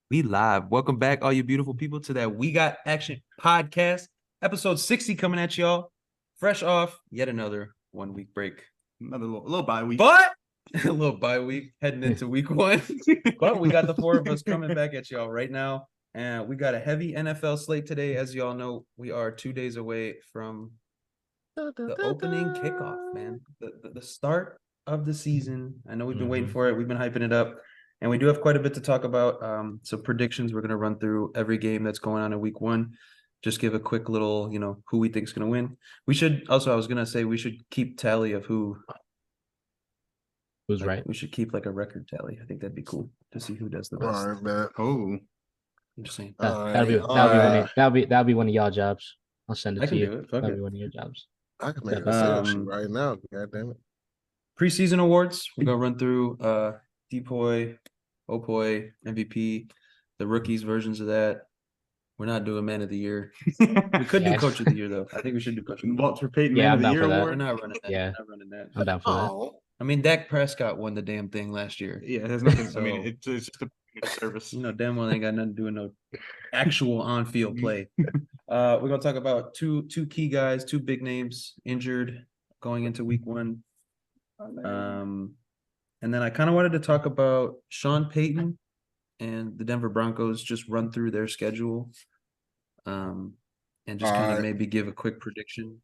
We live. Welcome back, all you beautiful people, to that We Got Action podcast, episode 60 coming at y'all. Fresh off yet another 1 week break. Another little bye week. But a little bye week heading into week one. But we got the four of us coming back at y'all right now. And we got a heavy NFL slate today. As y'all know, we are 2 days away from the opening kickoff, man. The start of the season. I know we've been waiting for it. We've been hyping it up. And we do have quite a bit to talk about. So predictions, we're going to run through every game that's going on in week one. Just give a quick little, who we think is going to win. We should also, I was going to say, we should keep tally of who's right. We should keep like a record tally. I think that'd be cool to see who does the best. All right, man. Oh, I'm just saying. That'll be one of y'all jobs. I'll send it to you. Do it. That'll be one of your jobs. I can make a sales sheet right now. God damn it. Preseason awards. We're going to run through Depoy, Opoy, MVP, the rookies versions of that. We're not doing Man of the Year. We could do Coach of the Year, though. I think we should do Coach of the Year. Walter Payton Yeah, Man of the Year I'm down for that. award. We're not running that. Yeah. We're not running that. I'm down for that. I mean, Dak Prescott won the damn thing last year. Yeah, it has nothing. So, I mean, it's just a service. Damn well ain't got nothing to do with no actual on-field play. We're gonna talk about two key guys, two big names injured going into week one. And then I kind of wanted to talk about Sean Payton and the Denver Broncos, just run through their schedule. And just kind of maybe give a quick prediction.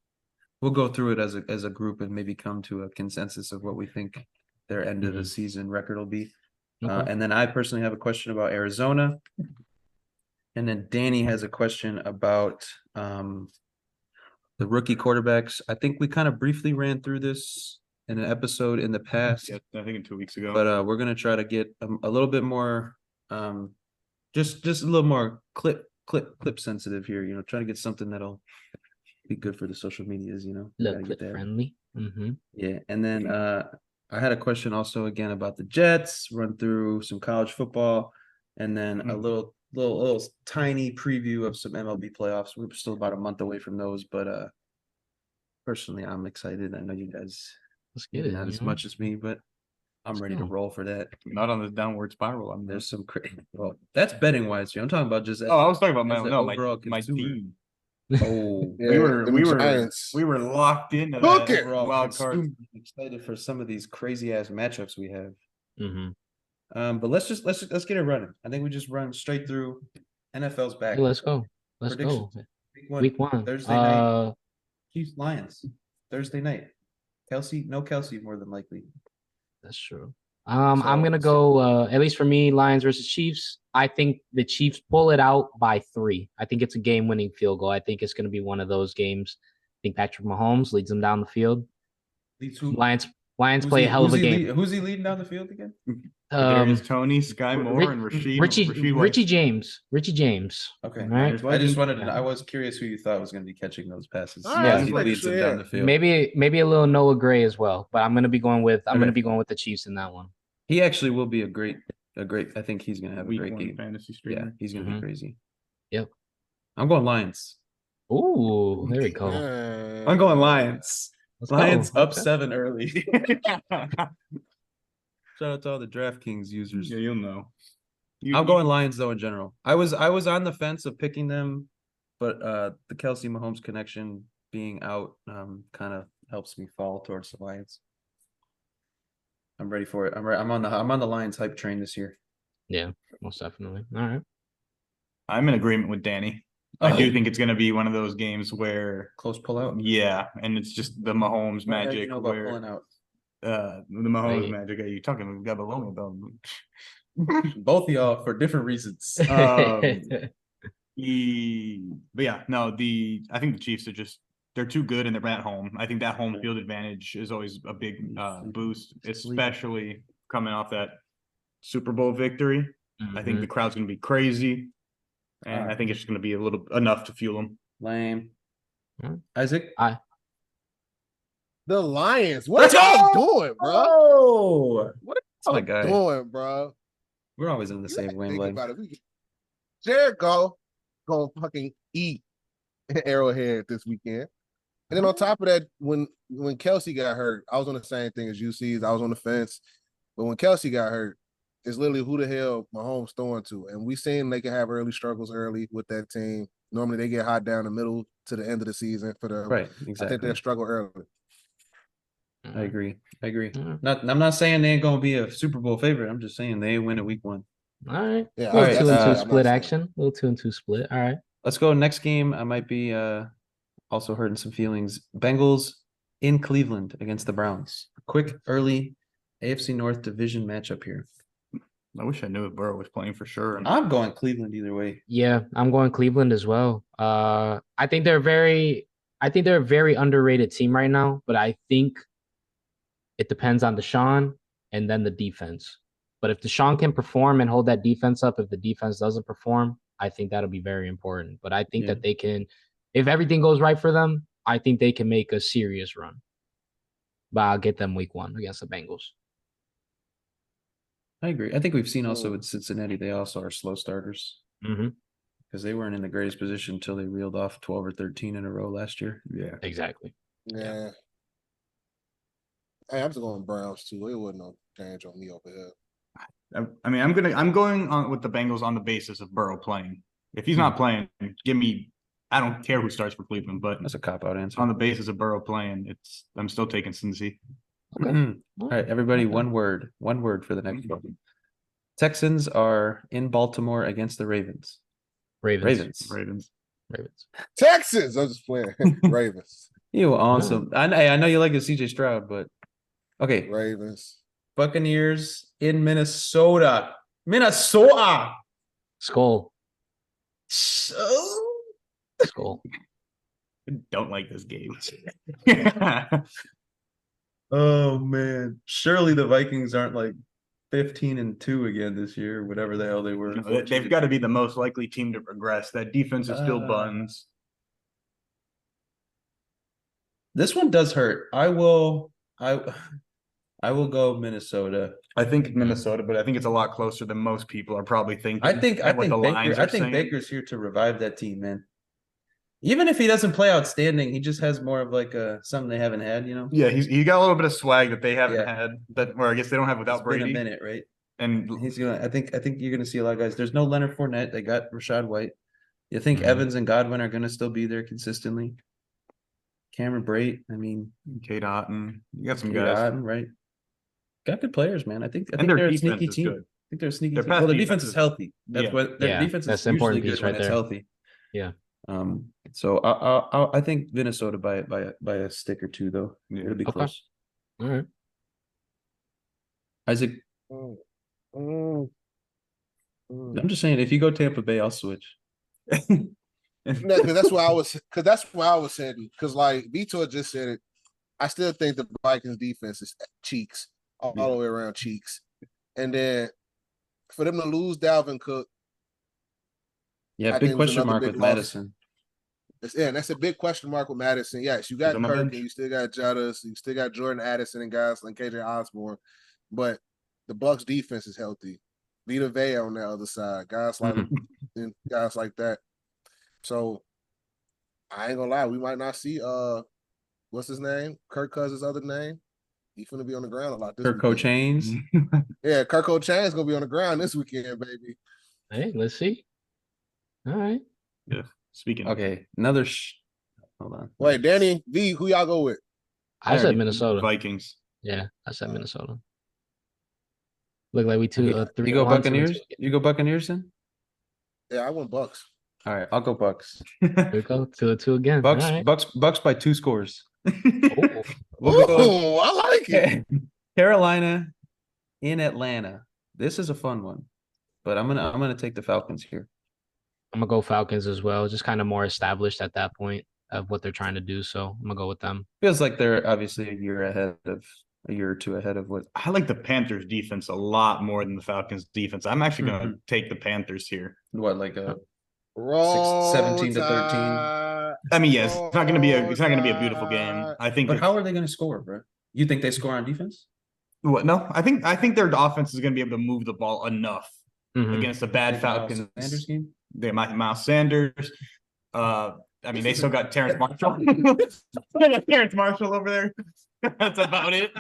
We'll go through it as a group and maybe come to a consensus of what we think their end of the season record will be. Okay. And then I personally have a question about Arizona. And then Danny has a question about the rookie quarterbacks. I think we kind of briefly ran through this in an episode in the past. Yeah, I think 2 weeks ago. But we're gonna try to get a little bit more, just a little more clip sensitive here. Try to get something that'll be good for the social medias. Look, clip friendly. Yeah, and then I had a question also again about the Jets. Run through some college football, and then a little tiny preview of some MLB playoffs. We're still about a month away from those, but personally, I'm excited. I know you guys. Let's get it. Not as much as me, but I'm ready to roll for that. Not on the downward spiral. There's some well, that's betting wise. I'm talking about just. I was talking about my consumer. team. Oh, Yeah, we were locked into that overall wild card. I'm excited for some of these crazy ass matchups we have. Mm-hmm. But let's get it running. I think we just run straight through. NFL's back. Hey, let's go. Let's go. Week one. Thursday night. Chiefs Lions. Thursday night. No Kelsey more than likely. That's true. I'm gonna go. At least for me, Lions versus Chiefs. I think the Chiefs pull it out by 3. I think it's a game-winning field goal. I think it's gonna be one of those games. I think Patrick Mahomes leads them down the field. Lions play a hell of a game. Who's he leading down the field again? There's Tony, Sky Moore, and Richie James. Okay. Right? I just wanted to know. I was curious who you thought was going to be catching those passes. Yeah, he leads them down the field. Maybe a little Noah Gray as well, but I'm going to be going with the Chiefs in that one. He actually will be a great. I think he's going to have a great game. Fantasy streamer. Yeah, he's going to be crazy. Yep. I'm going Lions. Ooh, there we go. I'm going Lions. Lions go. up 7 early. Shout out to all the DraftKings users. Yeah, you'll know. I'm going Lions though in general. I was on the fence of picking them, but the Kelsey Mahomes connection being out kind of helps me fall towards the Lions. I'm ready for it. I'm on the Lions hype train this year. Yeah, most definitely. All right. I'm in agreement with Danny. I do think it's going to be one of those games where close pullout. Yeah, and it's just the Mahomes magic. Where pulling out. The Mahomes magic. Are you talking about below me about? Both of y'all for different reasons. But yeah, no. I think the Chiefs are they're too good and they're at home. I think that home field advantage is always a big boost, especially coming off that Super Bowl victory. I think the crowd's going to be crazy. And I think it's just going to be enough to fuel them. Lame. Isaac? The Lions. What are y'all doing, bro? Oh, What are y'all doing, bro? We're always in the same wavelength. Jared Goff gonna fucking eat Arrowhead this weekend. And then on top of that, when Kelsey got hurt, I was on the same thing as you see. I was on the fence. But when Kelsey got hurt, is literally who the hell Mahomes throwing to. And we seen they can have early struggles early with that team. Normally they get hot down the middle to the end of the season for the Right, I think exactly. they'll struggle early. I agree. Yeah. I'm not saying they ain't gonna be a Super Bowl favorite. I'm just saying they win at week 1. All right. Yeah, A little right, 2-2 I'm split action. A little 2-2 split. All right. Let's go next game. I might be also hurting some feelings. Bengals in Cleveland against the Browns. Quick early AFC North division matchup here. I wish I knew if Burrow was playing for sure. I'm going Cleveland either way. Yeah, I'm going Cleveland as well. I think they're a very underrated team right now, but I think it depends on Deshaun and then the defense. But if Deshaun can perform and hold that defense up, if the defense doesn't perform, I think that'll be very important. But I think that they can, if everything goes right for them, I think they can make a serious run. But I'll get them week 1 against the Bengals. I agree. I think we've seen also with Cincinnati, they also are slow starters Mm-hmm. because they weren't in the greatest position until they reeled off 12 or 13 in a row last year. Yeah. Exactly. Yeah. Hey, I'm just going Browns too. It wasn't no change on me over here. I mean, I'm going on with the Bengals on the basis of Burrow playing. If he's not playing, I don't care who starts for Cleveland, but That's a cop-out answer. on the basis of Burrow playing, I'm still taking Cincy. All right, everybody, one word for the next one. Texans are in Baltimore against the Ravens. Ravens. Texans. I'm just playing. Ravens. You awesome. I know you like a CJ Stroud, but okay. Ravens. Buccaneers in Minnesota. Skull. So... Skull. I don't like this game. Oh man. Surely the Vikings aren't like 15-2 again this year, whatever the hell they were. They've got to be the most likely team to progress. That defense is still buns. This one does hurt. I will go Minnesota. I think Minnesota, but I think it's a lot closer than most people are probably thinking. I think Baker's here to revive that team, man. Even if he doesn't play outstanding, he just has more of like something they haven't had, you know? Yeah, he got a little bit of swag that they haven't had, or I guess they don't have without Brady. Been a minute, right? And he's gonna. I think you're gonna see a lot of guys. There's no Leonard Fournette. They got Rashad White. You think Evans and Godwin are gonna still be there consistently? Cameron Brate. I mean, Kate Otten. You got some Kate guys, Otten, right? Got good players, man. I think their they're a sneaky team. good. I think they're a sneaky Their team. Well, the defense defense is healthy. That's what their defense is usually good when it's healthy. Yeah. So I think Minnesota by a stick or two though. Yeah. It'll be close. All right. Isaac. I'm just saying, if you go Tampa Bay, I'll switch. No, because that's why I was saying. Because like Vitor just said it, I still think the Vikings defense is cheeks all the way around cheeks, and then for them to lose Dalvin Cook, big question mark with Madison. That's a big question mark with Madison. Yes, you got Kirk and you still got Juddas, you still got Jordan Addison and guys like KJ Osborne, but the Bucs defense is healthy. Vita Vea on the other side, guys like that. So I ain't gonna lie, we might not see what's his name? Kirk Cousins' other name. He's gonna be on the ground a lot this weekend. Kirk Chains. Yeah, Kirk Chains gonna be on the ground this weekend, baby. Hey, let's see. All right. Yeah. Speaking. Okay, another. Hold on. Wait, Danny V, who y'all go with? I said Minnesota. Vikings. Yeah, I said Minnesota. Look like we three. You go Buccaneers. You go Buccaneers then. Yeah, I went Bucs. All right, I'll go Bucs. There we go 2-2 again. Bucs by 2 scores. Oh, I like it. Carolina in Atlanta. This is a fun one, but I'm gonna take the Falcons here. I'm gonna go Falcons as well. Just kind of more established at that point of what they're trying to do, so I'm gonna go with them. Feels like they're obviously a year or two ahead of what. I like the Panthers defense a lot more than the Falcons defense. I'm actually gonna take the Panthers here. What, like a 17 to 13? I mean, yes, it's not gonna be a beautiful game. I think. But how are they gonna score, bro? You think they score on defense? What? No, I think their offense is gonna be able to move the ball enough against a bad Falcons. Sanders game. They might Miles Sanders. I mean, they still got Terrence Marshall. They got Terrence Marshall over there. That's about it.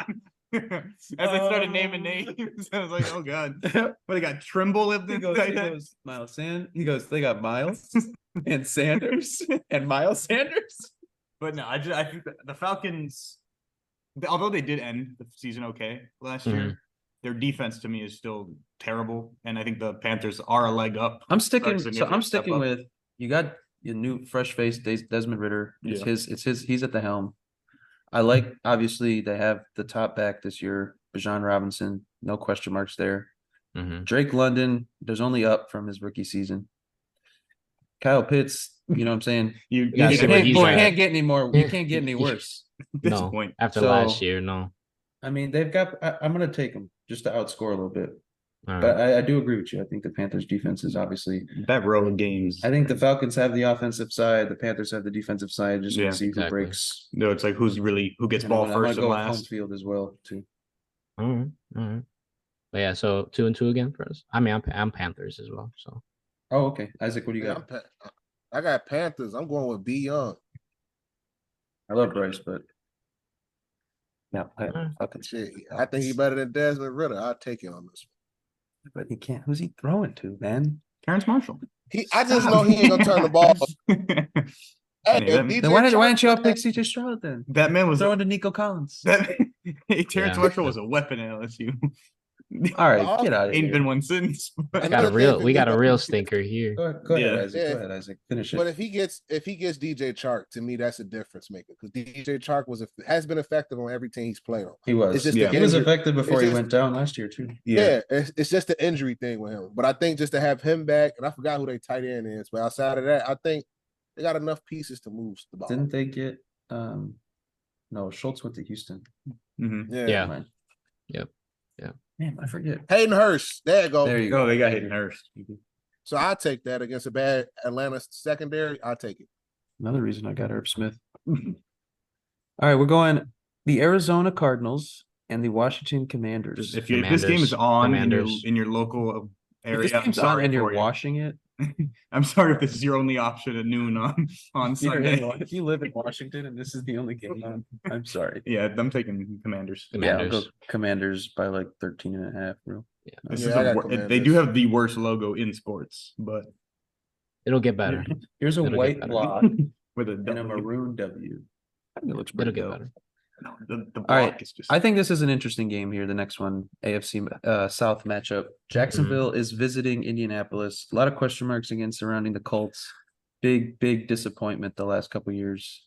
As I started naming names, I was like, oh god. But they got Trimble if He they goes Miles Sand. He goes, they got Miles and Sanders and Miles Sanders. But no, I think the Falcons, although they did end the season okay last year, their defense to me is still terrible, and I think the Panthers are a leg up. I'm sticking. So I'm Significant step sticking up. with you. Got your new fresh face, Desmond Ritter. It's Yeah. his. It's his. He's at the helm. I like. Obviously, they have the top back this year. Bijan Robinson, no question marks there. Drake London, there's only up from his rookie season. Kyle Pitts, you know what I'm saying? You gotta see where he's at. can't get any more. You can't get any worse. at this No, point. after So- last year, no. I mean, they've got. I'm going to take them just to outscore a little bit. All But right. I do agree with you. I think the Panthers' defense is obviously. That road games. I think the Falcons have the offensive side. The Panthers have the defensive side. Just Yeah, to see exactly. who breaks. No, it's like who gets And ball I'm gonna first and go with home last. field as well too. All right. All right. But yeah, so 2-2 again for us. I mean, I'm Panthers as well. So Oh, okay. Isaac, what do you Yeah, got? I got Panthers. I'm going with B Young. I love Bryce, but yeah, Alright. Falcons. Shit, I think he's better than Desmond Ritter. I'll take it on this But he can't. Who's he throwing to, man? Terrence Marshall. one. I just know he ain't gonna turn the ball. Hey, Hey, if that- DJ Then why Chark didn't y'all put pick CJ Stroud then? That man was Throwing to Nico Collins. hey, Terrence Yeah. Marshall was a weapon at LSU. All right, get out of Ain't here. been one since. And got a then real if we he got a goes- real stinker here. Go ahead, Yeah. Isaac. Yeah. Go ahead, Isaac. Finish it. But if he gets DJ Chark, to me, that's a difference maker because DJ Chark has been effective on every team he's played on. He was. It's just Yeah. the He was injury- effective before it's he just- went down last year too. Yeah, it's just the injury thing with him. But I think just to have him back, and I forgot who they tight end is, but outside of that, I think they got enough pieces to move the ball. Didn't they get? No, Schultz went to Houston. Mhm. Yeah. Yeah. Never mind. Yep. Yeah. Man, I forget. Hayden Hurst. There you go. There you Oh, go. they got Hayden Hurst. So I'll take that against a bad Atlanta secondary. I'll take it. Another reason I got Herb Smith. All right, we're going the Arizona Cardinals and the Washington Commanders. If this game is Commanders. on Commanders. in your local If area, this I'm game's on sorry and for you're you. washing it, I'm sorry if this is your only option at noon on Sunday. if you live in Washington and this is the only game on, I'm sorry. Yeah, I'm taking Commanders. Yeah, I'll go Commanders. Commanders by like 13.5, bro. This Yeah, is I the got they do Commanders. have the worst logo in sports, but It'll get better. Here's a It'll get white better. block with a and a W. maroon W. I think it looks It'll pretty get dope. better. No, the block right, is just. I think this is an interesting game here. The next one, AFC South matchup. Jacksonville is visiting Indianapolis. A lot of question marks again surrounding the Colts. Big disappointment the last couple years.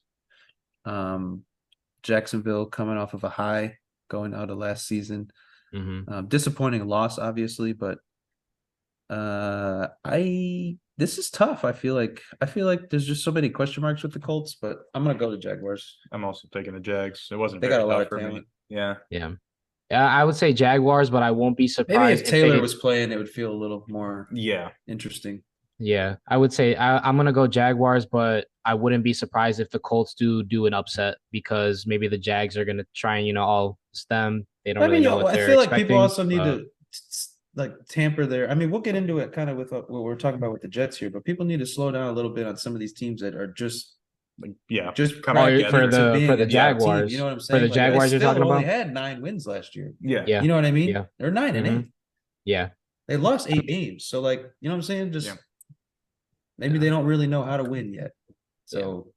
Jacksonville coming off of a high going out of last season. Disappointing loss, obviously, but this is tough. I feel like there's just so many question marks with the Colts, but I'm gonna go to Jaguars. I'm also taking the Jags. It wasn't. They very got a lot tough of for me. talent. Yeah. Yeah. Yeah, I would say Jaguars, but I won't be surprised. Maybe if they Taylor get- was playing, it would feel a little more Yeah. interesting. Yeah, I would say I'm gonna go Jaguars, but I wouldn't be surprised if the Colts do an upset because maybe the Jags are gonna try and all stem. They don't really know what I they're feel like expecting. people also need but- to like tamper their. I mean, we'll get into it kind of with what we're talking about with the Jets here, but people need to slow down a little bit on some of these teams that are just Yeah. just Come cracking on, for into the- being for the a top team, Jaguars. you know what I'm For saying? the Like, Jaguars they you're talking still only about? had 9 wins last year. Yeah. Yeah. You know what I mean? Yeah. They're 9 and Mhm. 8. Yeah, They lost 8 games, so like you know what I'm saying? Just Yeah. maybe they don't really know how to win yet. So,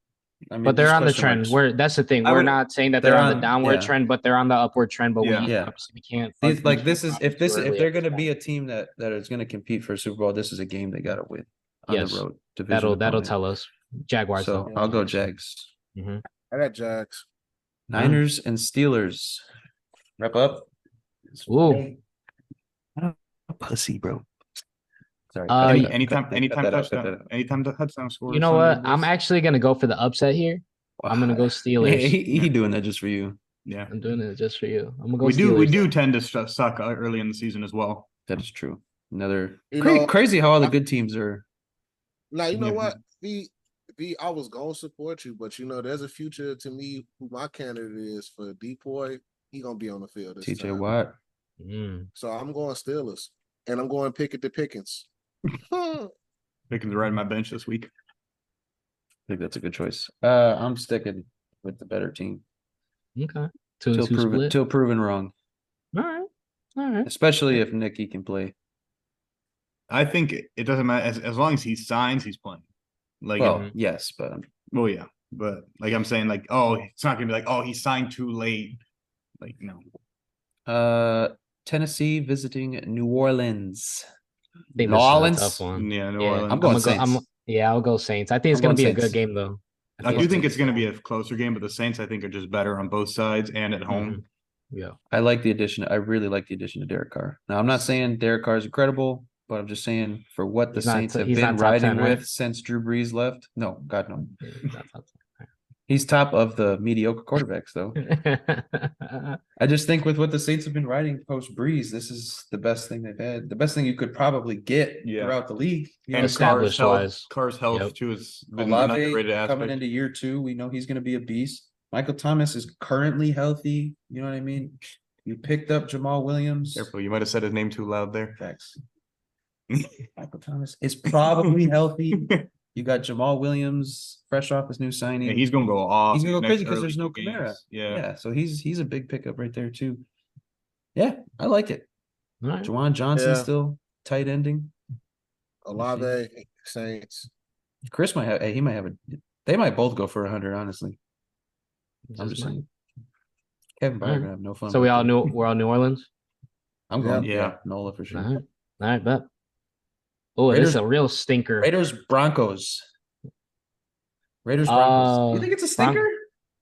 I mean, but they're just on the question trend. marks. That's the thing. I We're would- not saying that they're they're on the on- downward yeah. trend, but they're on the upward trend. But Yeah. Yeah. obviously we can't. These, like this is can't if this too if early they're at this going to be point. a team that is going to compete for a Super Bowl, this is a game they got to win on Yes. the road. that'll opponent. tell us. Jaguars. So though. I'll go Jags. Mhm. I got Jags. Niners and Steelers. Wrap up. Ooh. Pussy, bro. Sorry. Anytime cut that touchdown. Anytime the touchdown scores. You know what? Sunday, I'm boys. actually gonna go for the upset here. I'm gonna go Steelers. Hey, he doing that just for you. Yeah. I'm doing it just for you. I'm gonna go. We Steelers. do tend to suck early in the season as well. That is true. Another You know, crazy how all the good teams are. Now you know Yeah. what? V, I was gonna support you, but there's a future to me who my candidate is for Depoy. He gonna be on the field this TJ time. Watt. So I'm going Steelers. And I'm going Pickett to Pickens. Pickens right on my bench this week. I think that's a good choice. I'm sticking with the better team Okay. Two and two till split. proven wrong. All right. especially if Nicky can play. I think it doesn't matter as long as he signs, he's playing. Like, Well, yes, but well, yeah, but like I'm saying, like, oh, it's not gonna be like, oh, he signed too late. Like, no. Tennessee visiting New Orleans. I think New this is a Orleans. tough one. Yeah, New Yeah, Orleans. I'm going gonna go. Saints. I'll go Saints. I think it's I'm gonna going be a good Saints. game though. I do think Saints. it's gonna be a closer game, but the Saints I think are just better on both sides and at home. Yeah. I like the addition. I really like the addition of Derek Carr. Now, I'm not saying Derek Carr is incredible, but I'm just saying for what the He's not Saints t- have he's been not top 10, riding right? with since Drew Brees left. No, God no. Yeah, he's not top He's top of the mediocre quarterbacks, though. 10. I just think with what the Saints have been riding post Breeze, this is the best thing they've had. The best thing you could probably get Yeah. throughout the league. You know, And Established Carr's health Yep. too has been an Olave underrated coming aspect. into year 2, we know he's going to be a beast. Michael Thomas is currently healthy. You know what I mean? You picked up Jamal Williams. Careful, you might have said his name too loud there. Facts. Michael Thomas is probably healthy. You got Jamal Williams fresh off his new signing. Yeah, he's gonna go off. He's gonna go next crazy because early there's no two Kamara. games. Yeah. So he's a big pickup right there too. Yeah, I like it. All right. Juwan Johnson Yeah. still tight ending. Olave, Saints. Chris might have. Hey, he might have a. They might both go for 100. Honestly, I'm just saying. Kevin Byard Alright. gonna have no fun. So with it. we're all New Orleans. I'm going. Yeah. Yeah, Nola for All sure. right. All right, bet. Oh, this is a real stinker. Raiders Broncos. Raiders Broncos. You think it's a stinker?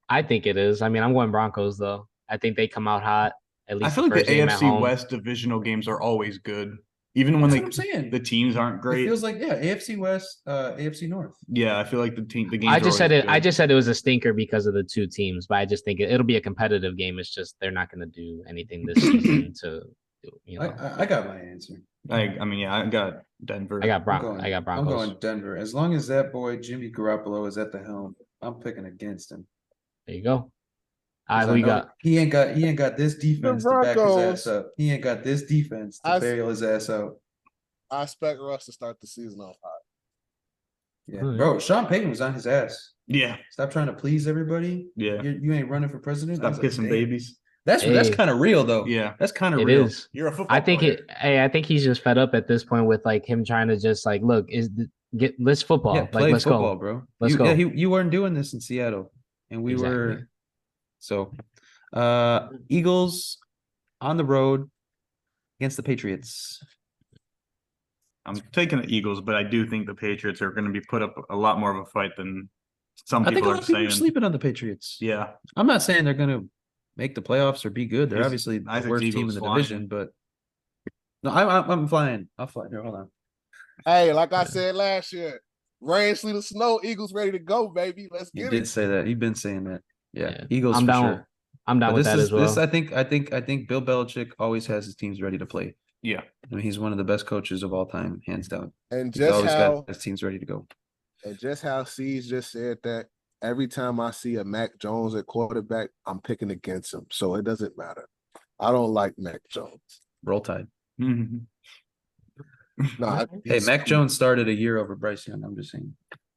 I think it is. I mean, I'm going Broncos though. I think they come out hot. At I least feel the like first the game at AFC home. West divisional games are always good, even when That's what I'm saying. the teams aren't It great. feels like AFC West, AFC North. Yeah, I feel like the games. I just said are always it. I good. just said it was a stinker because of the two teams, but I just think it'll be a competitive game. It's just they're not going to do anything this season to, you know. I got my answer. I mean, yeah, I got Denver. I got Broncos. Broncos. I'm going Denver. As long as that boy Jimmy Garoppolo is at the helm, I'm picking against him. There you go. 'Cause Who I you know got? He ain't got this defense to back his Broncos. ass up. He ain't got this defense to I- bail his ass out. I expect Russ to start the season off hot. Yeah, Alright. bro. Sean Payton was on his ass. Yeah, Stop trying to please everybody. yeah. You ain't running for president. I Stop was like, kissing damn. babies. That's Hey. kind of real though. Yeah, That's kind of It real. is. you're a football. I think player. I think he's just fed up at this point with like him trying to just like look let's football. Yeah, Like play let's football, go. bro. Let's you, go. Yeah, you weren't doing this in Seattle, and we Exactly. were. So, Eagles on the road against the Patriots. I'm taking the Eagles, but I do think the Patriots are going to be put up a lot more of a fight than some I think people a are lot of people saying. are sleeping on the Patriots. Yeah, I'm not saying they're going to make the playoffs or be good. They're Is obviously the Isaac's worst team in Eagles the flying? division, but no, I'm flying. I'll fly. Here, hold on. Hey, like I said last year, rain, sleet, or snow, Eagles ready to go, baby. Let's You get did it. say that. You've been saying that. Yeah, Yeah. Eagles I'm for down. sure. I'm down But with this that is as well. this. I think Bill Belichick always has his teams ready to play. yeah. I mean, he's one of the best coaches of all time, hands down. And He's just always how got his teams ready to go. C's just said that every time I see a Mac Jones at quarterback, I'm picking against him. So it doesn't matter. I don't like Mac Jones. Roll Tide. Mhm. No, Hey, Mac Jones started a year over Bryce Young. I'm just saying.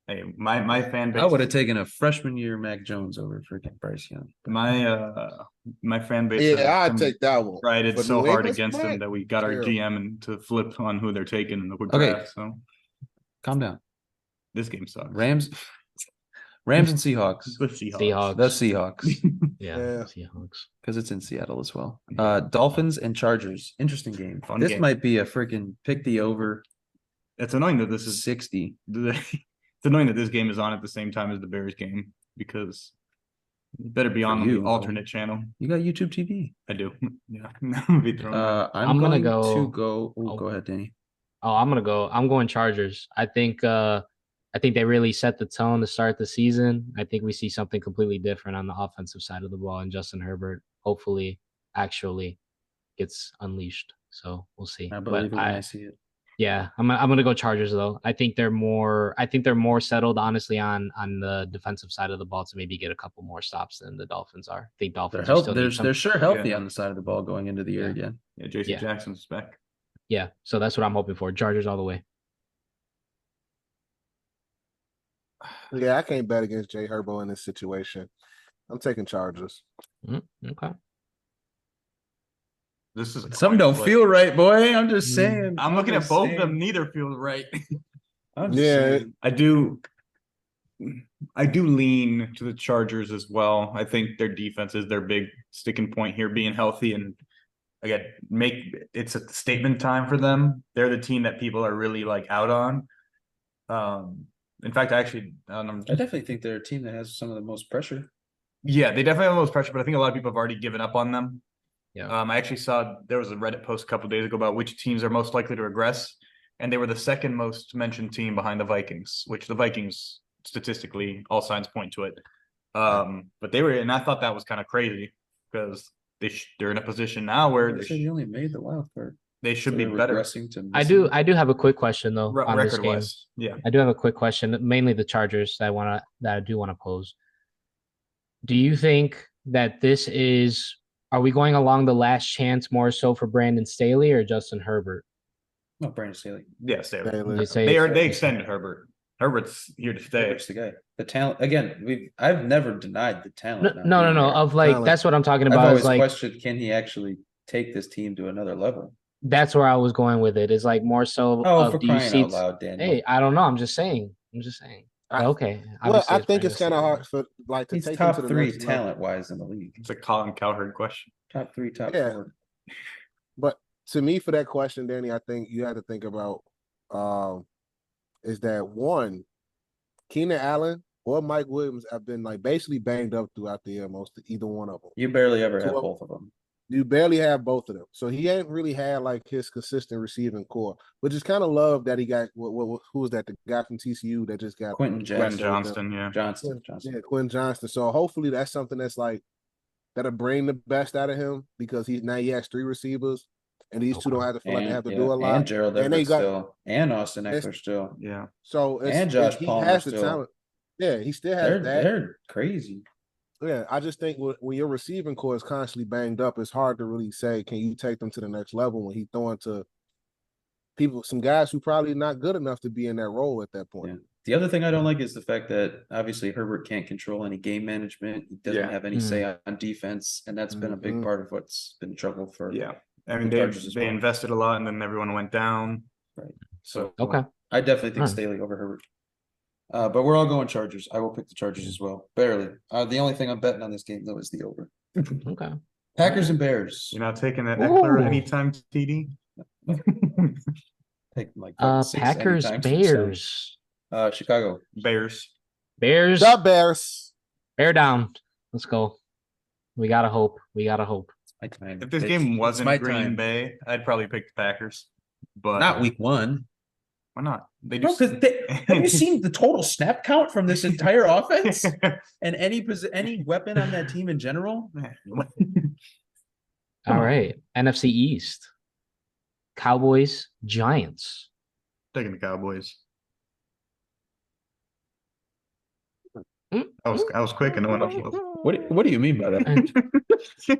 Hey, my fan base. I would have taken a freshman year Mac Jones over freaking Bryce Young. My fan base. Yeah, I'd take that one. Right, it's But so New hard England's against them playing that we got our terrible. GM and to flip on who they're taking in the draft. Okay. So Calm down. this game sucks. Rams and Seahawks. The Seahawks. Seahawks. The Seahawks. Yeah. Yeah. Seahawks. Because it's in Seattle as well. Dolphins and Chargers. Interesting game. Fun This game. might be a freaking pick the over It's annoying that this is 60. it's annoying that this game is on at the same time as the Bears game because it better be on you. the alternate channel. You got YouTube TV. I do. Yeah. Be thrown out. I'm gonna going go- to go. Oh. Go ahead, Danny. Oh, I'm going Chargers. I think they really set the tone to start the season. I think we see something completely different on the offensive side of the ball, and Justin Herbert hopefully actually gets unleashed. So we'll see. I But believe it when I see it. yeah, I'm gonna go Chargers though. I think they're more settled, honestly, on the defensive side of the ball to maybe get a couple more stops than the Dolphins are. I think They're Dolphins are healthy. still They're, need some. they're sure healthy Yeah. on the side of the ball going into the year Yeah. again. Yeah, Jason yeah. Jackson's back. Yeah, so that's what I'm hoping for. Chargers all the way. Yeah, I can't bet against Jay Herbo in this situation. I'm taking Chargers. Okay. This is a Some coin don't flip. feel right, boy. I'm just saying. I'm looking at just both of them. saying. Neither feel right. I'm just Yeah. saying. I do lean to the Chargers as well. I think their defense is their big sticking point here, being healthy, and again, it's a statement time for them. They're the team that people are really like out on. In fact, I definitely think they're a team that has some of the most pressure. yeah, they definitely have the most pressure, but I think a lot of people have already given up on them. Yeah. I actually saw there was a Reddit post a couple of days ago about which teams are most likely to regress, and they were the second most mentioned team behind the Vikings, which the Vikings statistically all signs point to it. But they were, and I thought that was kind of crazy because they're in a position now where They only made the wild card. they should So be they're better. regressing to I do have a quick question though on this record game. wise. Yeah. I do have a quick question, mainly the Chargers that I do want to pose. Do you think that are we going along the last chance more so for Brandon Staley or Justin Herbert? No, Brandon Staley. Yeah, Staley. You say They extended Herbert. Herbert's here to stay. Herbert's the guy. The talent again. I've never denied the talent. No. Of like Talent. that's what I'm talking I've about. always Is like questioned, can he actually take this team to another level? that's where I was going with it. Is like more so. Oh, for do you crying see? out loud, Daniel. Hey, I don't know. I'm just saying. Okay. Well, Obviously I think it's Brandon kind of Staley. hard for like to He's take him top to the three next level. talent wise in the league. It's a Colin Cowherd question. Top three, top Yeah. four. But to me, for that question, Danny, I think you have to think about is that one, Keenan Allen or Mike Williams have been like basically banged up throughout the year, either one of them. You barely ever So have what- both of them. You barely have both of them. So he ain't really had like his consistent receiving core, which is kind of love that he got. Who was that? The guy from TCU that just got Quentin Glenn Johnston. Johnston, yeah. Johnson. Yeah, Quentin Johnston. So hopefully that's something that's like that'll bring the best out of him because he has 3 receivers, and these two don't have to feel like they have to do a lot. And Gerald And they Everett got- still. And Austin Eckler still. Yeah. So And Josh he Palmer has the still. talent. Yeah, he still has that. They're crazy. Yeah, I just think when your receiving core is constantly banged up, it's hard to really say, can you take them to the next level when he's throwing to some guys who probably not good enough to be in that role at that point. Yeah. The other thing I don't like is the fact that obviously Herbert can't control any game management. He doesn't have any say on defense, and that's been a big part of what's been trouble for. Yeah. I mean, the they Chargers as well. invested a lot, and then everyone went down. Right. So Okay. I definitely think Alright. Staley over Herbert. But we're all going Chargers. I will pick the Chargers as well. Barely. The only thing I'm betting on this game though is the over. Okay. Packers and Bears. you're not taking that Eckler Ooh. anytime TD. Take like Packers, Bears. Chicago. Bears. Bears. The Bears. Bear down. Let's go. We gotta hope. If this game wasn't Green Bay, I'd probably pick the Packers. But Not week one. why not? They No, just because have you seen the total snap count from this entire offense and any weapon on that team in general? All right. NFC East. Cowboys, Giants. taking the Cowboys. Mm. I was quick and no one else was. What do you mean by that?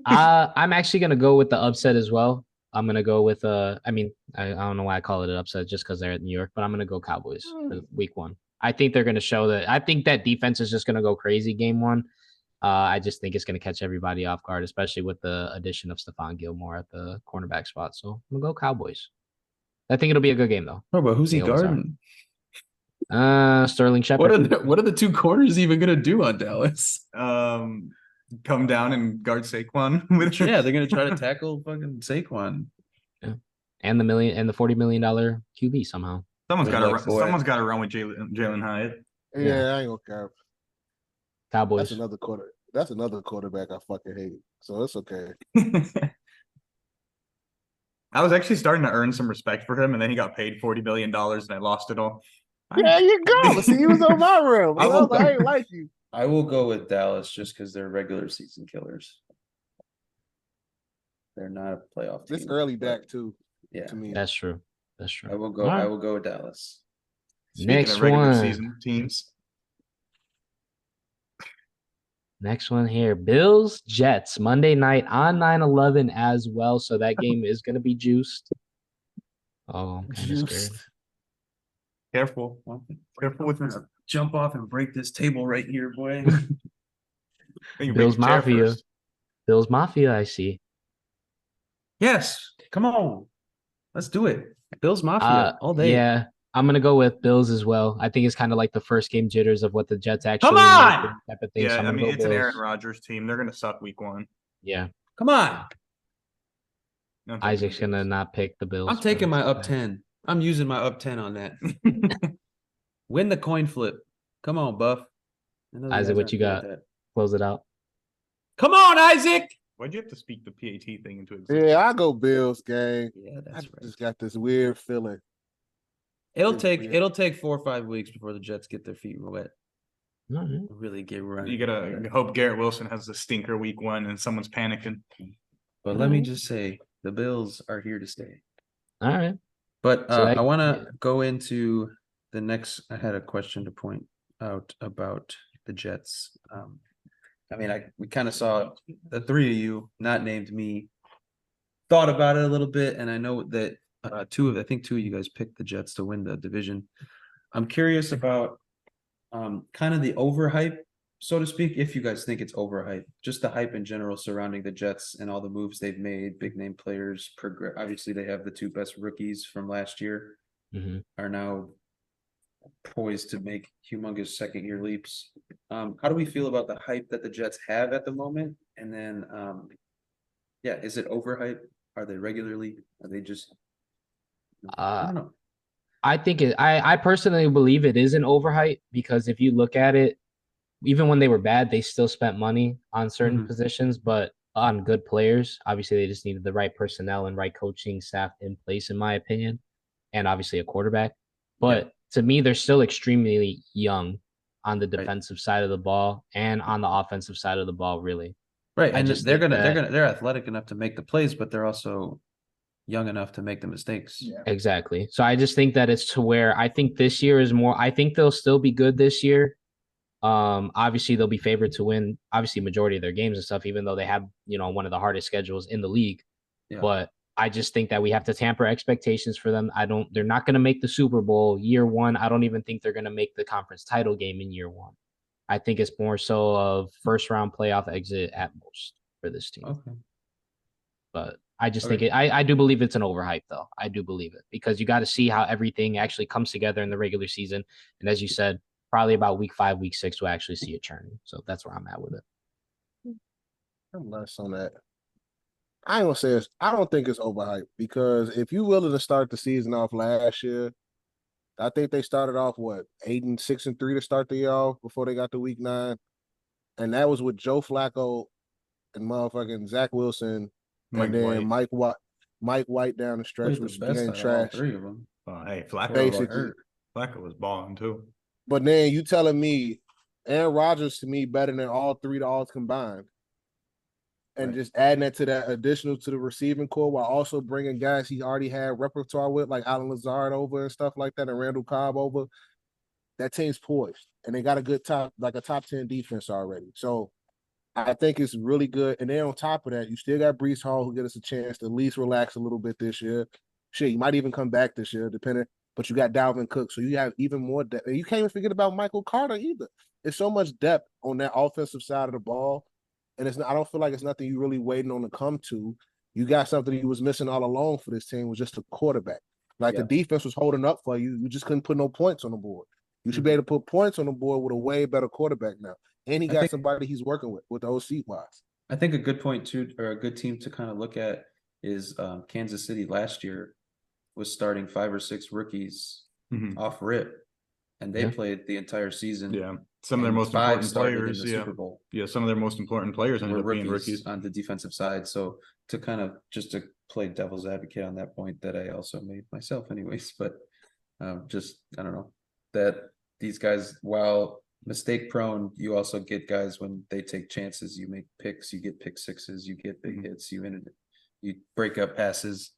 I'm actually gonna go with the upset as well. I'm gonna go with I don't know why I call it an upset just because they're at New York, but I'm gonna go Cowboys for week one. I think they're gonna show that. I think that defense is just gonna go crazy game one. I just think it's gonna catch everybody off guard, especially with the addition of Stephon Gilmore at the cornerback spot. So I'm gonna go Cowboys. I think it'll be a good game though. Oh, but who's he They always are. guarding? Sterling Shepard. What are the two corners even gonna do on Dallas? Come down and guard Saquon with Yeah, they're gonna try to tackle fucking Saquon. And the $40 million QB somehow. Someone's Good got to luck, boy. someone's got to run with Jalen Hyatt. Yeah, I ain't gonna care. Cowboys. That's another quarterback I fucking hate. So it's okay. I was actually starting to earn some respect for him, and then he got paid $40 million, and I lost it all. There you go. See, he was on my rim. I I ain't like you. I will go with Dallas just because they're regular season killers. They're not a playoff team. This early but back too. Yeah, To me, That's true. I will go. All right. I will go with Dallas. Speaking Next of regular one. season teams, Next one here. Bills, Jets, Monday night on 9/11 as well. So that game is going to be juiced. Oh, I'm kind of scared. careful with this. Jump off and break this table right here, boy. Think Bills big chair Mafia. first. Bills Mafia, I see. Yes. Come on. Let's do it. Bills Mafia all day. Yeah, I'm gonna go with Bills as well. I think it's kind of like the first game jitters of what the Jets actually Come on! type of thing. Yeah, So I'm I gonna mean, go it's an Aaron Bills. Rodgers team. They're gonna suck week 1. Yeah, Come on. I'm taking Isaac's the gonna Bills. not pick the Bills. I'm taking but my it's up okay. 10. I'm using my up 10 on that. Win the coin flip. Come on, Buff. I know you Isaac, guys what aren't you good at got? that. Close it out. Come on, Isaac. Why'd you have to speak the PAT thing into existence? Yeah, I go Bills, gang. Yeah, I that's right. just got this weird feeling. It'll It's take weird. 4 or 5 weeks before the Jets get their feet wet. All right. Really get running. You gotta hope Garrett Wilson has a stinker week 1 and someone's panicking. But let me just say, the Bills are here to stay. All right. But So I want to go into the next. I had a question to point out about the Jets. I mean, we kind of saw the three of you, not named me, thought about it a little bit, and I know that I think two of you guys picked the Jets to win the division. I'm curious about kind of the overhype, so to speak, if you guys think it's overhype, just the hype in general surrounding the Jets and all the moves they've made, big name players. Obviously, they have the 2 best rookies from last year are now poised to make humongous second year leaps. How do we feel about the hype that the Jets have at the moment? And then, is it overhype? Are they regularly? Are they just? I don't know. I think I personally believe it is an overhype because if you look at it, even when they were bad, they still spent money on certain positions, but on good players. Obviously, they just needed the right personnel and right coaching staff in place, in my opinion, and obviously a quarterback. But to me, they're still extremely young on the defensive side of the ball and on the offensive side of the ball, really. Right, and they're athletic enough to make the plays, but they're also young enough to make the mistakes. Yeah. Exactly. So I just think that it's to where I think this year is more. I think they'll still be good this year. Obviously they'll be favored to win obviously majority of their games and stuff, even though they have, one of the hardest schedules in the league. Yeah. But I just think that we have to temper expectations for them. They're not going to make the Super Bowl year 1. I don't even think they're going to make the conference title game in year 1. I think it's more so of first round playoff exit at most for this team. Okay. But I just think I do believe it's an overhype, though. I do believe it because you got to see how everything actually comes together in the regular season. And as you said, probably about week 5, week 6, we'll actually see it turning. So that's where I'm at with it. I'm less on that. I ain't gonna say it's. I don't think it's overhyped because if you willing to start the season off last year, I think they started off 8-6-3 to start the year off before they got to week 9, and that was with Joe Flacco and motherfucking Zach Wilson, and then Mike White down the stretch was getting trash. 3 of them. Hey, Flacco basically. Flacco was balling too. But then you telling me Aaron Rodgers to me better than all 3 to all combined. And just adding that to that additional to the receiving core while also bringing guys he already had repertoire with, like Alan Lazard over and stuff like that, and Randall Cobb over. That team's poised, and they got a good top 10 defense already. So I think it's really good. And then on top of that, you still got Breece Hall who get us a chance to at least relax a little bit this year. Shit, you might even come back this year, depending. But you got Dalvin Cook, so you have even more depth. And you can't even forget about Michael Carter either. There's so much depth on that offensive side of the ball. And I don't feel like it's nothing you really waiting on to come to. You got something you was missing all along for this team was just a quarterback. The defense was holding up for you. You just couldn't put no points on the board. You should be able to put points on the board with a way better quarterback now. And he got somebody he's working with the OC wise. I think a good point too, or a good team to kind of look at is Kansas City last year was starting 5 or 6 rookies off rip, and they played the entire season. Yeah. Some of their most important players, Super Bowl. Yeah, some of their most important players ended up being rookies on the defensive side. So to kind of just to play devil's advocate on that point that I also made myself anyways, but I don't know, that these guys, while mistake prone, you also get guys when they take chances, you make picks, you get pick sixes, you get big hits, you break up passes.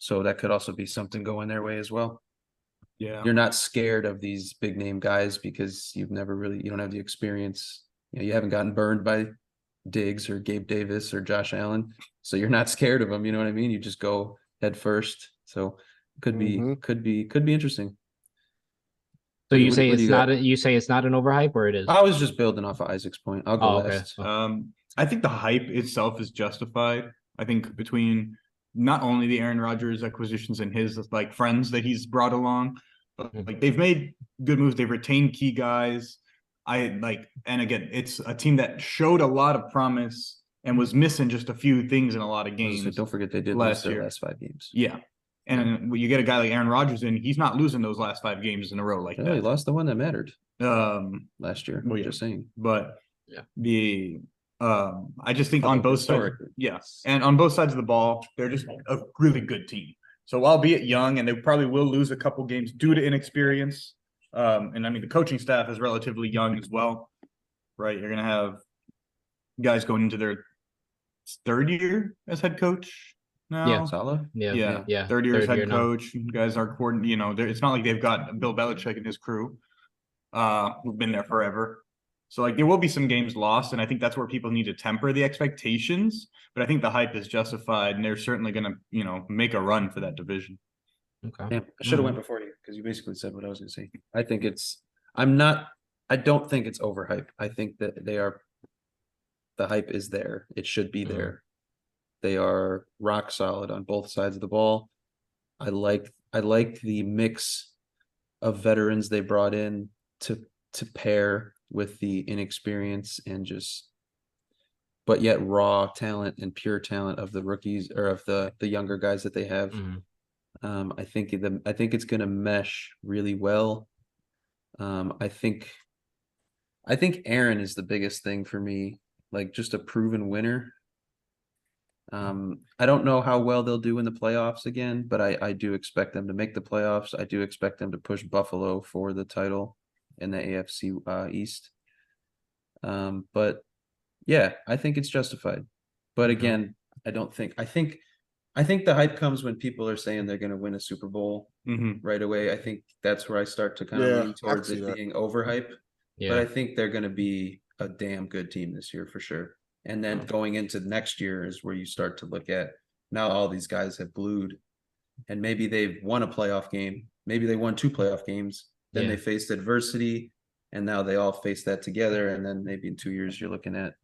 So that could also be something going their way as well. Yeah, you're not scared of these big name guys because you don't have the experience. You haven't gotten burned by Diggs or Gabe Davis or Josh Allen, so you're not scared of them. You know what I mean? You just go head first. So could be interesting. So you say it's not an overhype, or it is? I was just building off of Isaac's point. I'll go last. I think the hype itself is justified. I think between not only the Aaron Rodgers acquisitions and his like friends that he's brought along, but like they've made good moves. They've retained key guys. And again, it's a team that showed a lot of promise and was missing just a few things in a lot of games. Don't forget they did lose their last 5 games. Yeah. And when you get a guy like Aaron Rodgers in, he's not losing those last 5 games in a row like that. He lost the one that mattered last year. Well, Just saying. But yeah, I just think on both sides, and on both sides of the ball, they're just a really good team. So albeit young, and they probably will lose a couple games due to inexperience. And I mean, the coaching staff is relatively young as well, right? You're going to have guys going into their 3rd year as head coach now. Yeah. Salah? Yeah. 3rd year as head now. coach. Guys are it's not like they've got Bill Belichick and his crew who've been there forever. So like there will be some games lost, and I think that's where people need to temper the expectations. But I think the hype is justified, and they're certainly going to, make a run for that division. Okay. Yeah, I should have went before you because you basically said what I was going to say. I think I don't think it's overhype. I think that the hype is there. It should be there. They are rock solid on both sides of the ball. I like the mix of veterans they brought in to pair with the inexperience and but yet raw talent and pure talent of the rookies or of the younger guys that they have. I think it's going to mesh really well. I think Aaron is the biggest thing for me, like just a proven winner. I don't know how well they'll do in the playoffs again, but I do expect them to make the playoffs. I do expect them to push Buffalo for the title in the AFC East. But yeah, I think it's justified. But again, I think the hype comes when people are saying they're going to win a Super Bowl right away. I think that's where I start to kind of lean towards it being overhype. Yeah. But I think they're going to be a damn good team this year for sure. And then going into next year is where you start to look at now all these guys have glued and maybe they've won a playoff game. Maybe they won 2 playoff games. Then they faced adversity and now they all face that together. And then maybe in 2 years, you're looking at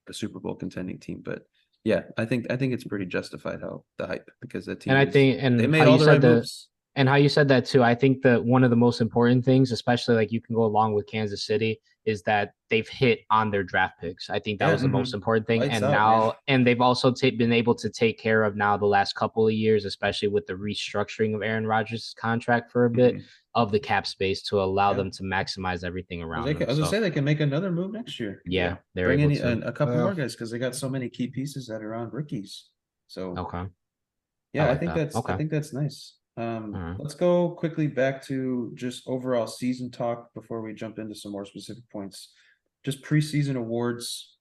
the Super Bowl contending team. But yeah, I think it's pretty justified how the hype because the team they made all the right moves. And how you said that too, I think that one of the most important things, especially like you can go along with Kansas City, is that they've hit on their draft picks. I think that was the most important thing. Lights and out, now, man. and they've also been able to take care of now the last couple of years, especially with the restructuring of Aaron Rodgers' contract for a bit of the cap space to allow them to maximize everything around them. I was gonna say they can make another move next year. Yeah, they're bring able in to. a couple more guys because they got so many key pieces that are on rookies. So Yeah, I think that's nice. Let's go quickly back to just overall season talk before we jump into some more specific points. Just preseason awards.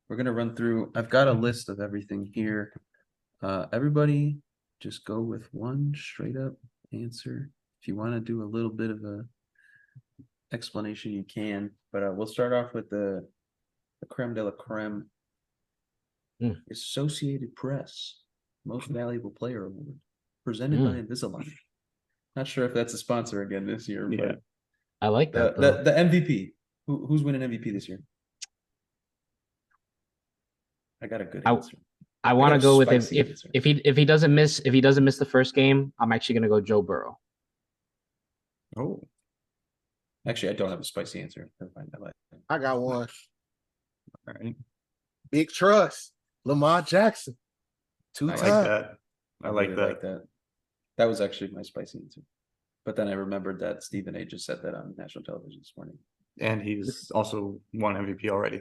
We're gonna run through. I've got a list of everything here. Everybody, just go with one straight up answer. If you want to do a little bit of a explanation, you can. But we'll start off with the creme de la creme. Associated Press Most Valuable Player Award, presented by Invisalign. Not sure if that's a sponsor again this year, but I like that. The MVP. Who's winning MVP this year? I got a good answer. I want to go with if he doesn't miss the first game, I'm actually gonna go Joe Burrow. Oh, actually, I don't have a spicy answer. Never mind. I got one. All right. Big trust, Lamar Jackson. 2 times. I like that. I like really that. like that. That was actually my spicy answer. But then I remembered that Stephen A. just said that on national television this morning. And he's also won MVP already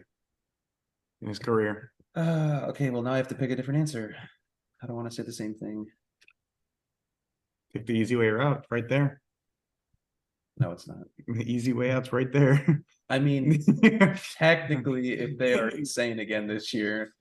in his career. Okay, well, now I have to pick a different answer. I don't want to say the same thing. Pick the easy way out right there. No, it's not. The easy way out's right there. I mean, technically, if they are insane again this year,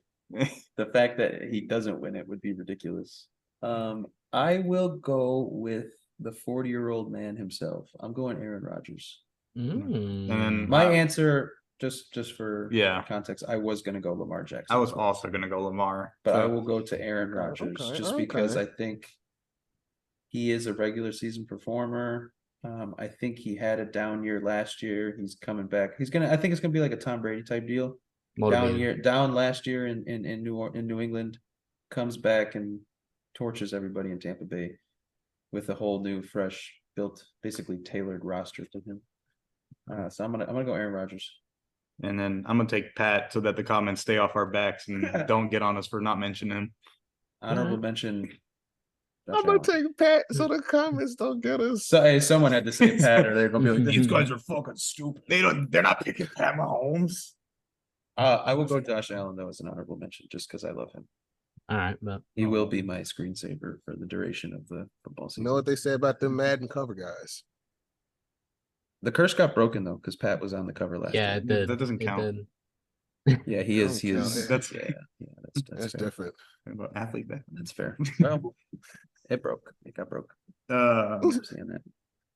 the fact that he doesn't win it would be ridiculous. I will go with the 40-year-old man himself. I'm going Aaron Rodgers. And then my answer, just for context, I was going to go Lamar Jackson. I was also going to go Lamar. But I will go to Aaron Rodgers because I think he is a regular season performer. I think he had a down year last year. He's coming back. I think it's gonna be like a Tom Brady type deal. Down last year in New England, comes back and torches everybody in Tampa Bay with a whole new, fresh, built, basically tailored roster to him. So I'm gonna go Aaron Rodgers. And then I'm gonna take Pat so that the comments stay off our backs and don't get on us for not mentioning him. Honorable mention. Josh I'm gonna Allen. take Pat so the comments don't get us. So hey, someone had to say Pat, or they're gonna be like, "These guys are fucking stupid." They're not picking Pat Mahomes. I will go Josh Allen though as an honorable mention, just because I love him. All right, but He will be my screensaver for the duration of the football You season. know what they say about them Madden cover guys? The curse got broken though, because Pat was on the cover last yeah, year. it did. That doesn't It count. did. Yeah, he is. He Don't is. count. That's That's fair. different. about athlete back. That's fair. Well, it broke. It got broke. Uh, I'm saying that.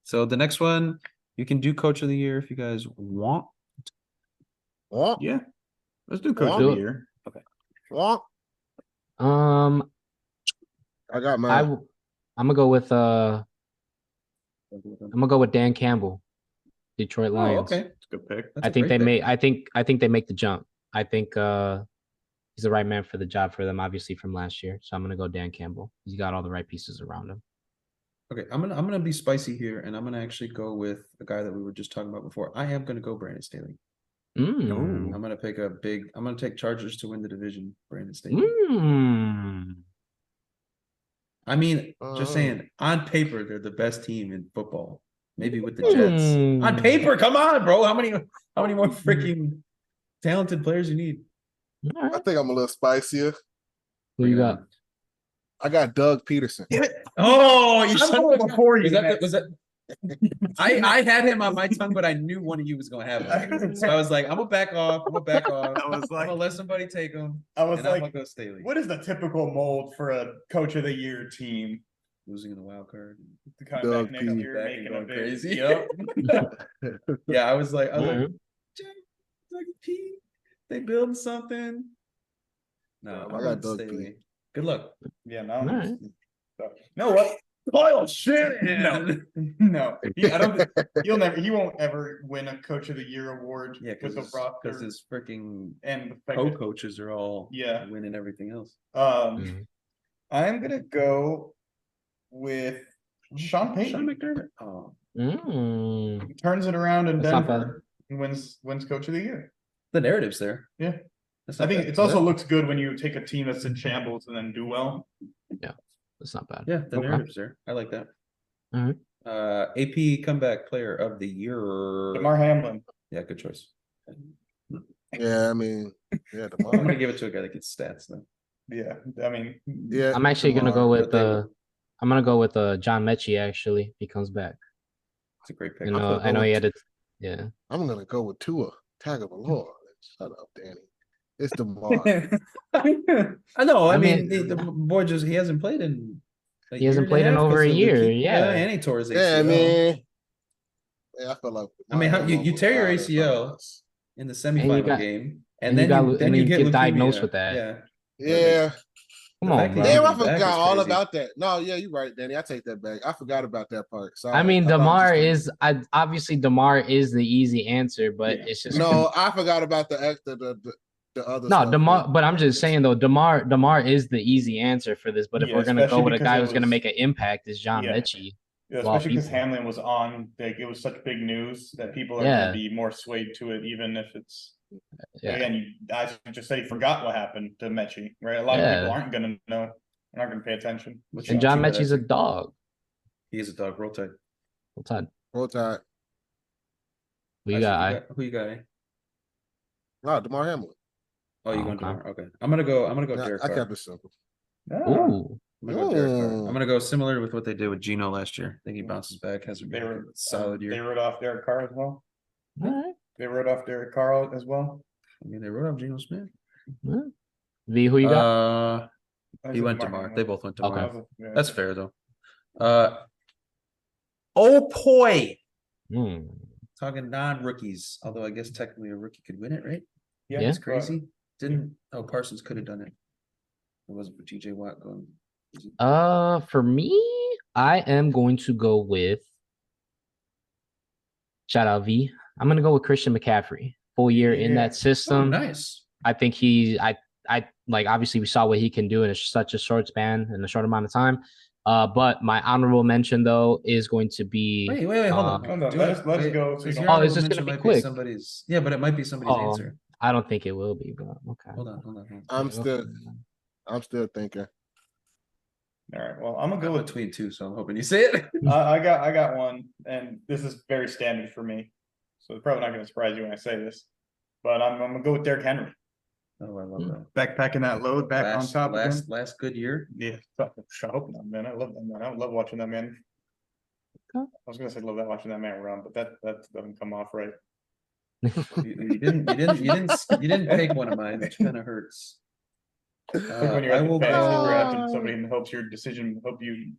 So the next one, you can do Coach of the Year if you guys want. Wonk, yeah. Let's do coach Well, of do the it. year. wonk. Um, I got I mine. w- I'm gonna go with Dan Campbell, Detroit Oh, Lions. okay. It's a good pick. That's I a think great they pick. I think they make the jump. I think he's the right man for the job for them, obviously from last year. So I'm gonna go Dan Campbell. He's got all the right pieces around him. Okay, I'm gonna be spicy here, and I'm gonna actually go with a guy that we were just talking about before. I am gonna go Brandon Staley. Mm. I'm gonna pick I'm gonna take Chargers to win the division. Brandon Staley. Mm. I mean, just saying, on paper, they're the best team in football. Maybe with the Jets. On paper, come on, bro. How many more freaking talented players you need? All I right. think I'm a little spicier. Who you got? I got Doug Peterson. Oh, you I'm going before you, was that I had him on my tongue, but I knew one of you was gonna have him. So I was like, I'm gonna back off. I was I'm like, gonna let somebody take him. I was And I'm like, gonna go Staley. what is the typical mold for a coach of the year team? Losing in the wild card. To come Doug back next P. year, Back and making a going big crazy. Yep. Yeah, I was like, All right. P, they building something. No, I I'm got going Doug P. Staley. Good luck. Yeah, no. All right. No, what? Kyle Shanahan. No. He won't ever win a coach of the year award Yeah, with because the roster his freaking and the fact that- co-coaches are all Yeah. winning everything else. Mhm. I'm gonna go with Sean Sean Payton. McDermott. Oh, Mm. He turns it around in That's not Denver and wins coach of the year. the narrative's there. Yeah. That's I not think bad. it also looks good when you take a team that's in shambles and then do well. That's not bad. Yeah, the Okay. narrative's there. I like that. All right. AP comeback player of the year. DeMar Hamlin. Yeah, good choice. Yeah, I mean, yeah, I'm gonna DeMar. give it to a guy that gets stats though. Yeah. I mean, Yeah, I'm actually gonna DeMar. go with but I'm gonna go with John Mechie. Actually, if he comes back. It's a great pick. You I'm know, gonna go I know he with- had it. Yeah. I'm gonna go with Tua Tagovailoa. Shut up, Danny. It's DeMar. I know. I I mean, mean- the boy he hasn't played in. He hasn't played in over a year, yeah. and he tore his ACL. Yeah, I mean, yeah, I feel like. I mean, how you tear your ACL in the semifinal got- game, and and you then got- then and you you get get diagnosed leukemia. with that. Yeah, Yeah. Come The on, fact bro. that Damn, I Coming back forgot is all crazy. about that. No, yeah, you're right, Danny. I take that back. I forgot about that part. Sorry. I mean, thought it was Demar just- is obviously Demar is the easy answer, but Yeah. it's just No, I forgot about the other. no stuff. Demar. But I'm just saying though, Demar is the easy answer for this. But if Yeah, we're gonna especially go with a because guy it who's gonna was- make an impact, is John Yeah. Mechie. yeah, Well, especially because people- Hamlin was on, like it was such big news that people are Yeah. gonna be more swayed to it, even if it's Yeah. again, you guys just said he forgot what happened to Mechie, right? A lot of Yeah. people aren't gonna know, they're not gonna pay attention. Which And is John too bad, Mechie's a actually. dog. He is a dog. Roll Tide. Roll Tide. Roll Tide. Who you got? Who you got? No, DeMar Hamlin. Oh, you Oh, going okay. tomorrow? Okay, I'm gonna go. No, Derek I Carr. kept it simple. I? Ooh. I'm gonna go Derek Carr. Ooh. I'm gonna go similar with what they did with Gino last year. I think he bounces back, has a They were solid They year. wrote off Derek Carr as well. All right. They wrote off Derek Carr as well. I mean, they wrote off Geno Smith. All right. V, who you got? He went tomorrow. They both went tomorrow. Okay. Yeah. That's fair though. Oh boy, Hmm. talking non-rookies. Although I guess technically a rookie could win it, right? Yeah. It's crazy. Didn't Parsons could have done it. It wasn't for TJ Watt going. For me, I am going to go with shout out V. I'm gonna go with Christian McCaffrey. Full year in Yeah. that system. Nice. I think obviously we saw what he can do in such a short span in a short amount of time. But my honorable mention though is going to be Wait, hold on. Hold on, Do let it. us go. So Because you your don't- it's honorable just mention gonna be might quick. somebody's. Yeah, but it might be somebody's answer. I don't think it will be, but okay. Hold on. I'm still thinking. All right. Well, I'm gonna Go go with. between two, so I'm hoping you say it. I got one, and this is very standard for me, so it's probably not going to surprise you when I say this, but I'm gonna go with Derrick Henry. Oh, I love that. Backpacking that load back on top again. Last good year. Yeah, I hope not, man. I love that man. I love watching that man. Okay. I was gonna say love that watching that man run, but that doesn't come off right. You didn't take one of mine, which kind of hurts. Like when you're I at the will fantasy go. draft and somebody helps your decision, help you.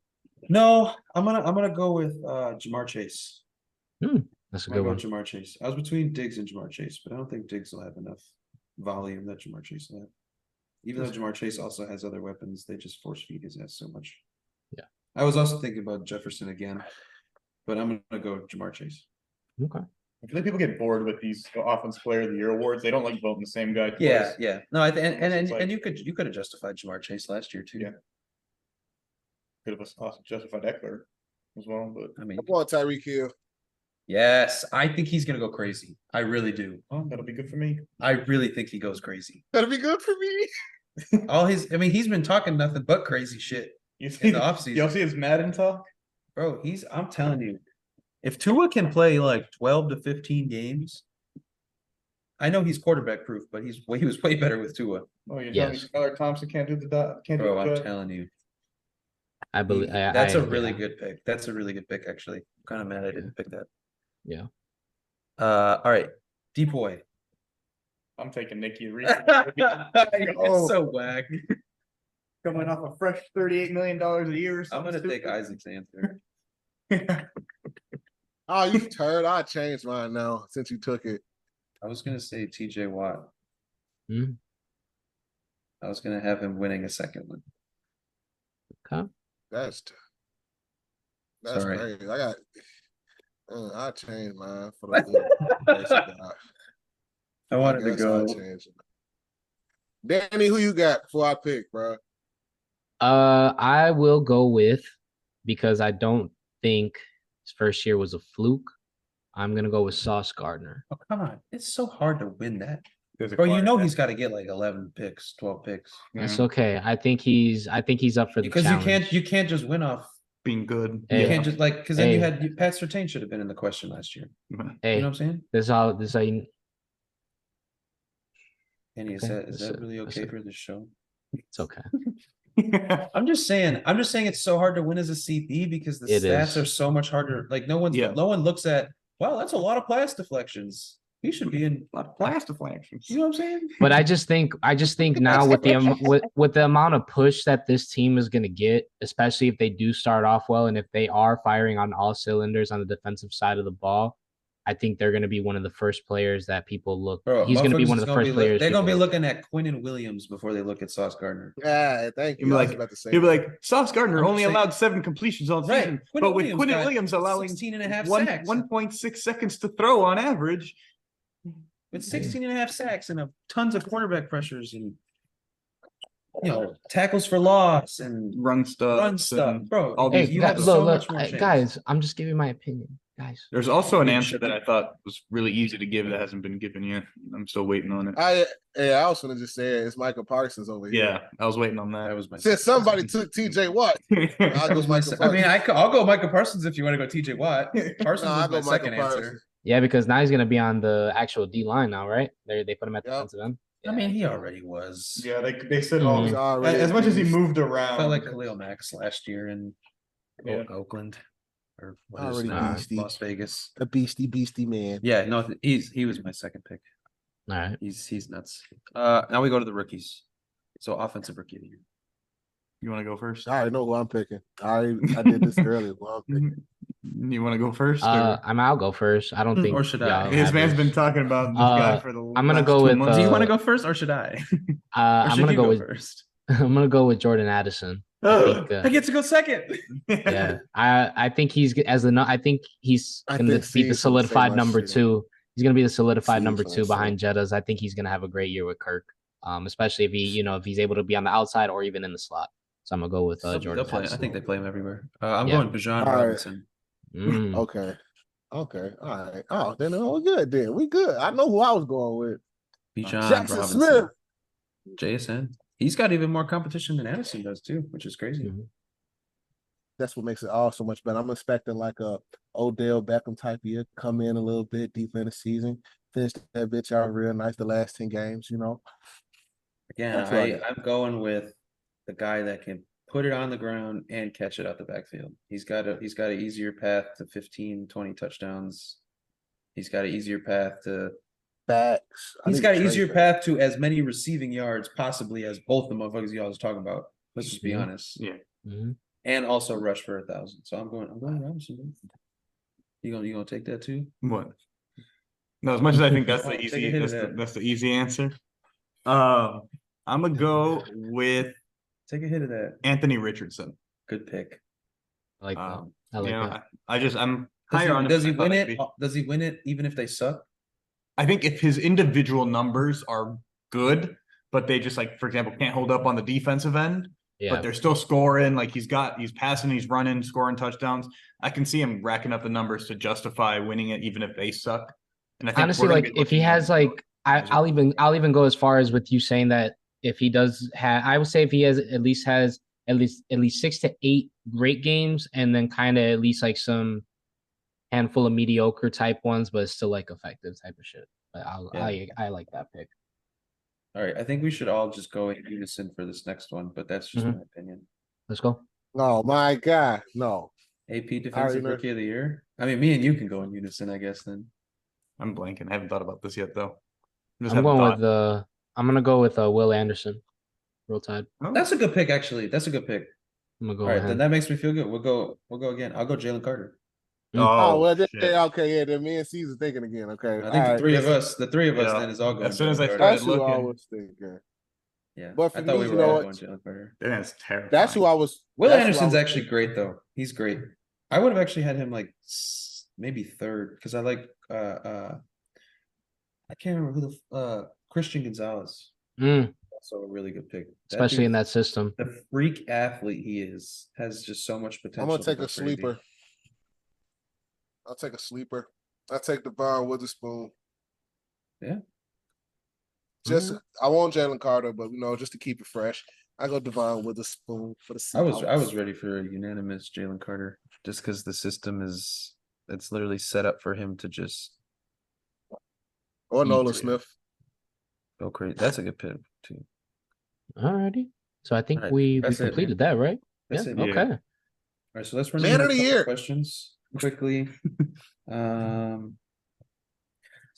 No, I'm gonna go with Jamar Chase. That's a I'm good gonna one. go Jamar Chase. I was between Diggs and Jamar Chase, but I don't think Diggs will have enough volume that Jamar Chase will have. Even though Jamar Chase also has other weapons, they just force feed his ass so much. Yeah. I was also thinking about Jefferson again, but I'm gonna go Jamar Chase. Okay. I feel like people get bored with these offensive player of the year awards. They don't like voting the same guy twice. Yeah. No, I think It's and like- you could have justified Jamar Chase last year too. Yeah. Could have also justified Eckler as well, but I mean, I'm going Tyreek Hill. yes, I think he's gonna go crazy. I really do. that'll be good for me. I really think he goes crazy. That'd be good for me. He's been talking nothing but crazy shit. You see the offseason. Y'all see his Madden talk? Bro, I'm telling you, if Tua can play like 12 to 15 games, I know he's quarterback proof, but he was way better with Tua. Oh, you're telling me Yes. Skylar Thompson can't do the can't Bro, do I'm the telling you. I believe That's a really yeah. good pick. That's a really good pick, actually. I'm kind of mad I didn't pick that. Yeah. All right. Deep boy. I'm taking Nicky Reed. You're so whack. Coming off a fresh $38 million a year. I'm gonna take Isaac's answer. Oh, you turd. I changed mine now since you took it. I was gonna say TJ Watt. Hmm. I was gonna have him winning a second one. Okay. That's Sorry. crazy. I changed mine for the grace of God. I wanted to guess go. I'll change it. Danny, who you got before I pick, bro? I will go with, because I don't think his first year was a fluke. I'm gonna go with Sauce Gardner. Oh, come on. It's so hard to win that. There's a Bro, you quiet know guy. he's got to get like 11 picks, 12 picks. That's okay. I think he's up for the Because challenge. you can't just win off. Being good. Hey. You can't just like because then Hey. Pat Surtain should have been in the question last year. Hey, You know what I'm saying? this is how you. Andy, is Okay, that that's it, really that's okay it. for this show? It's okay. I'm just saying it's so hard to win as a CP because the It stats is. are so much harder. Like no one looks at, wow, that's a lot of pass deflections. He should be in A lot of plastic flashes. you know what I'm saying? But I just think now with the amount of push that this team is going to get, especially if they do start off well and if they are firing on all cylinders on the defensive side of the ball, I think they're going to be one of the first players that people look. Bro, he's going to be one of the first players. They're gonna be people looking at Quinnen Williams before they look at Sauce Gardner. Yeah, thank you. He'll be I was like, about to say he'll be that. like, Sauce Gardner I'm only saying- allowed 7 completions all Right. season, Quinnen but with Williams Quinnen got Williams allowing 16 and a half 1.6 seconds to throw on average. With 16 and a half sacks and tons of cornerback pressures and tackles for loss and Run stuff. bro. all Hey, these you guys, have stuff. so much more chance. guys, I'm just giving my opinion, guys. There's also an Yeah, answer sure. that I thought was really easy to give that hasn't been given yet. I'm still waiting on it. I was gonna just say it's Michael Parsons over here. Yeah, I was waiting on That that. was my Since somebody took TJ Watt, I'll That go was my Michael I mean, Parsons. I'll go Micah Parsons if you want to go TJ Watt. Parsons I'll was go my second Michael answer. Parsons. Yeah, because now he's going to be on the actual D line now, right? They put him at the Yep. defensive end. I mean, he already was. Yeah, they said Mhm. all He's already as much as he beast. moved around. Felt like Khalil Max last year in Yeah. Oakland or what is Already now beastie. Las Vegas. A beastie man. Yeah, no, he was my second pick. All right. He's nuts. Now we go to the rookies. So offensive rookie of the year. You want to go first? I already know who I'm picking. I did this earlier. Who I'm picking. You want to go first? I'll go first. I don't think. Or should I? y'all His have man's this. been talking about this guy for the I'm gonna last go 2 with, months. Do you want to go first or should I? Or I'm should gonna you go with. first? I'm gonna go with Jordan Addison. I think. I get to go second. Yeah, I think he's I think he's I gonna think be the Ceed's gonna say solidified my number shit. 2. He's gonna be the solidified Ceed's number gonna 2 say. behind Jettas. I think he's gonna have a great year with Kirk. especially if if he's able to be on the outside or even in the slot. So I'm gonna go with They'll Jordan play. I Addison. think they play him everywhere. I'm Yeah. going Bijan All right. Robinson. Okay. Okay. All right. Oh, then we're good. Then we good. I know who I was going with. Bijan Jackson Robinson. Smith. JSN. He's got even more competition than Addison does too, which is crazy. Mhm. That's what makes it all so much better. I'm expecting like a Odell Beckham type year, come in a little bit deep in the season, finish that bitch out real nice the last 10 games, Again, That's what I got. I'm going with the guy that can put it on the ground and catch it out the backfield. He's got an easier path to 15, 20 touchdowns. He's got an easier path to Facts. He's got an easier path to as many receiving yards possibly as both the motherfuckers y'all was talking about. Let's just be honest. Yeah. Mhm. And also rush for 1,000. So I'm going Robinson. You gonna take that too? What? No, as much as I think that's the Take a easy, hit of that's that. the easy answer. I'm gonna go with Take a hit of that. Anthony Richardson. Good pick. I like that. Um, I like that. I'm Does higher on him does than he I thought win I'd it? be. Does he win it even if they suck? I think if his individual numbers are good, but they just like, for example, can't hold up on the defensive end, Yeah. but they're still scoring, like he's passing, he's running, scoring touchdowns. I can see him racking up the numbers to justify winning it, even if they suck. And I think Honestly, we're gonna like be if he looking has at- like I'll even go as far as with you saying that if he does have, I would say if he has at least 6 to 8 great games and then kind of at least like some handful of mediocre type ones, but it's still like effective type of shit. But I like that pick. All right. I think we should all just go in unison for this next one, but that's just my opinion. Let's go. Oh my God. No. AP Defensive Rookie of the Year. I mean, me and you can go in unison, I guess, then. I'm blanking. I haven't thought about this yet, though. I'm gonna go with Will Anderson. Roll Tide. That's a good pick, actually. That's a good pick. I'm gonna go All with right, him. then that makes me feel good. We'll go again. I'll go Jalen Carter. Oh, well, shit. okay, yeah, then me and Caesar thinking again. Okay. I think the three of us then is all going. As soon as I Jalen started Carter. That's who I looking, was thinking. Yeah, But for I thought me, we you were know all what? going Jalen Carter. that's terrifying. That's who I was. Will that's who I Anderson's was actually thinking. great, though. He's great. I would have actually had him like maybe third because I like I can't remember who the Christian Gonzalez. Also a really good pick. Especially in that system. The freak athlete he has just so much potential. I'm gonna take a crazy. sleeper. I'll take a sleeper. I'll take Devon Witherspoon. Yeah. Just I want Jalen Carter, but just to keep it fresh, I go Devon Witherspoon for the Seahawks. I was ready for a unanimous Jalen Carter just because the system it's literally set up for him to just or Nolan Smith. Go crazy. That's a good pick too. Alrighty. So I think we completed that, right? That's yeah. it. Okay. All right, so let's run Man of the year questions quickly. All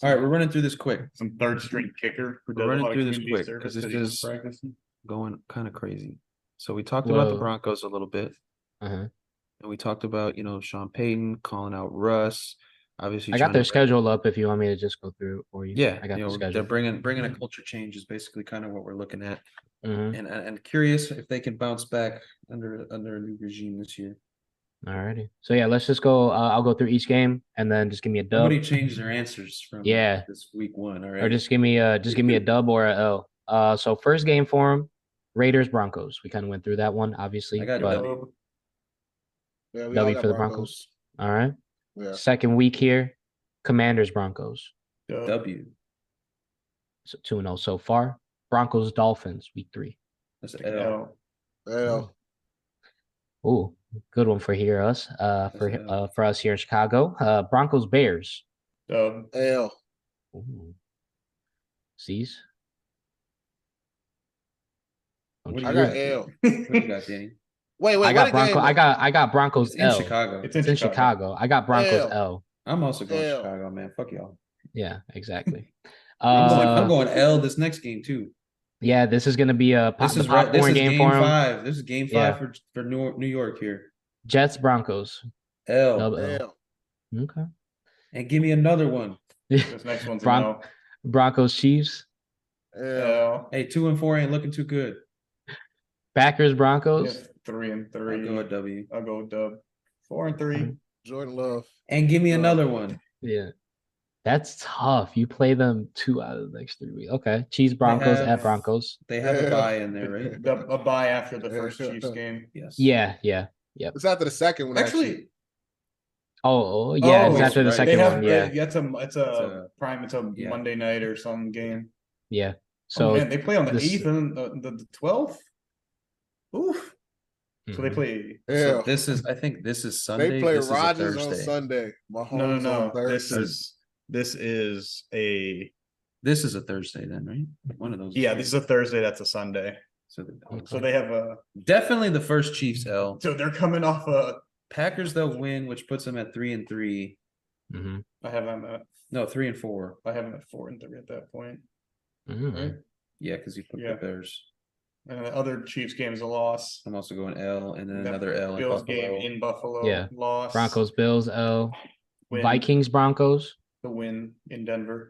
right, we're running through this quick. Some third string kicker. We're running through this quick because this is going kind of crazy. So we talked about the Broncos a little bit, and we talked about Sean Payton calling out Russ. Obviously, I got their schedule up. If you want me to just go through it for you, yeah, I got the schedule. They're bringing a culture change is basically kind of what we're looking at, and curious if they can bounce back under a new regime this year. Alrighty. So yeah, let's just go. I'll go through each game and then just give me a dub. Nobody changed their answers from this week one. All right. Or just give me a dub or a L. So first game for them, Raiders Broncos. We kind of went through that one, obviously. I got but W. Yeah, we W all for the Broncos. All right. Yeah. Second week here, Commanders Broncos. W. So 2-0 so far. Broncos Dolphins week 3. That's an L. L. Ooh, good one for us. For us here in Chicago. Broncos Bears. L. Ooh. C's. I got L. What you got, Danny? Wait. I got Broncos It's L. in Chicago. It's in Chicago. I got Broncos L. I'm also going Chicago, man. Fuck y'all. Yeah, exactly. I'm going L this next game too. Yeah, this is going to be a popcorn game for him. 5. This is game 5 for New York here. Jets Broncos. L. Okay. And give me another one. This next one's Broncos Chiefs. L. Hey, 2 and 4 ain't looking too good. Packers Broncos. 3-3. I'll go with W. I'll go with dub. 4-3. Jordan Love. And give me another one. Yeah. That's tough. You play them 2 out of the next 3 weeks. Okay. Chiefs, Broncos, at have- Broncos. They have a Yeah. bye in there, right? A bye after the first Chiefs game. Yes. Yeah. Yep. It's after the second one. Actually, Oh, yeah. It's Oh, after the right. second they have one. Yeah. it's a prime. It's a yeah. Monday night or some game. Yeah. So So man, they play on the this- 8th and the 12th. Oof. So they Mhm. play. Yeah. So I think this is Sunday. They play this Rodgers is a on Thursday. Sunday. Mahomes No. on Thursday. This is a This is a Thursday then, right? One of those. this is a Thursday. That's a Sunday. So, So they have a. definitely the first Chiefs L. So they're coming off a. Packers they'll win, which puts them at 3-3. Mhm. I have them at. No, 3-4. I have them at 4-3 at that point. Mhm. Right. Yeah, because you put Yeah. the Bears. And the other Chiefs game is a loss. I'm also going L and then That another L in Bills Buffalo. game in Buffalo. Yeah. Loss. Broncos, Bills, L. Win. Vikings, Broncos. The win in Denver.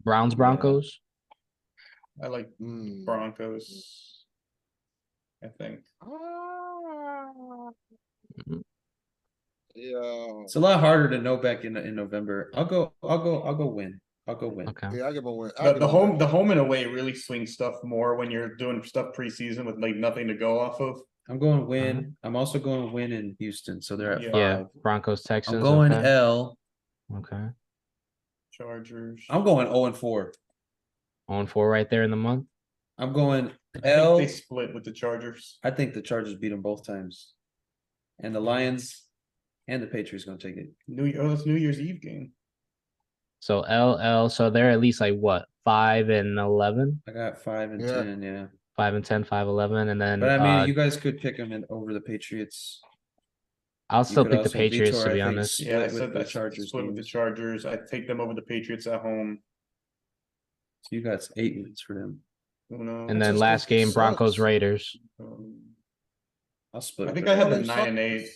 Browns, Yeah. Broncos. I like Broncos. I think. Mhm. Yeah. It's a lot harder to know back in November. I'll go win. I'll go win. Okay. Yeah, I give a win. The home and away really swing stuff more when you're doing stuff preseason with like nothing to go off of. I'm going win. I'm also going win in Houston. So they're at Yeah. 5. Yeah. Broncos, Texans. I'm going okay. L. Okay. Chargers. I'm going 0-4. 0-4 right there in the month. I'm going I think L. they split with the Chargers. I think the Chargers beat them both times. And the Lions and the Patriots going to take it. That's New Year's Eve game. So LL. So they're at least like what, 5-11, I got 5 and Yeah. 10, yeah. 5-10, 5-11, and then But I mean, you guys could pick them in over the Patriots. I'll You still could pick the also Patriots Vitor, to I be think, honest. split Yeah, I with said the that Chargers split with the games. Chargers. I take them over the Patriots at home. So you got 8 wins for them. Who knows? And then just last think it game, Broncos, sucks. Raiders. I'll split. I with think them. I had Oh, them they 9-8, suck.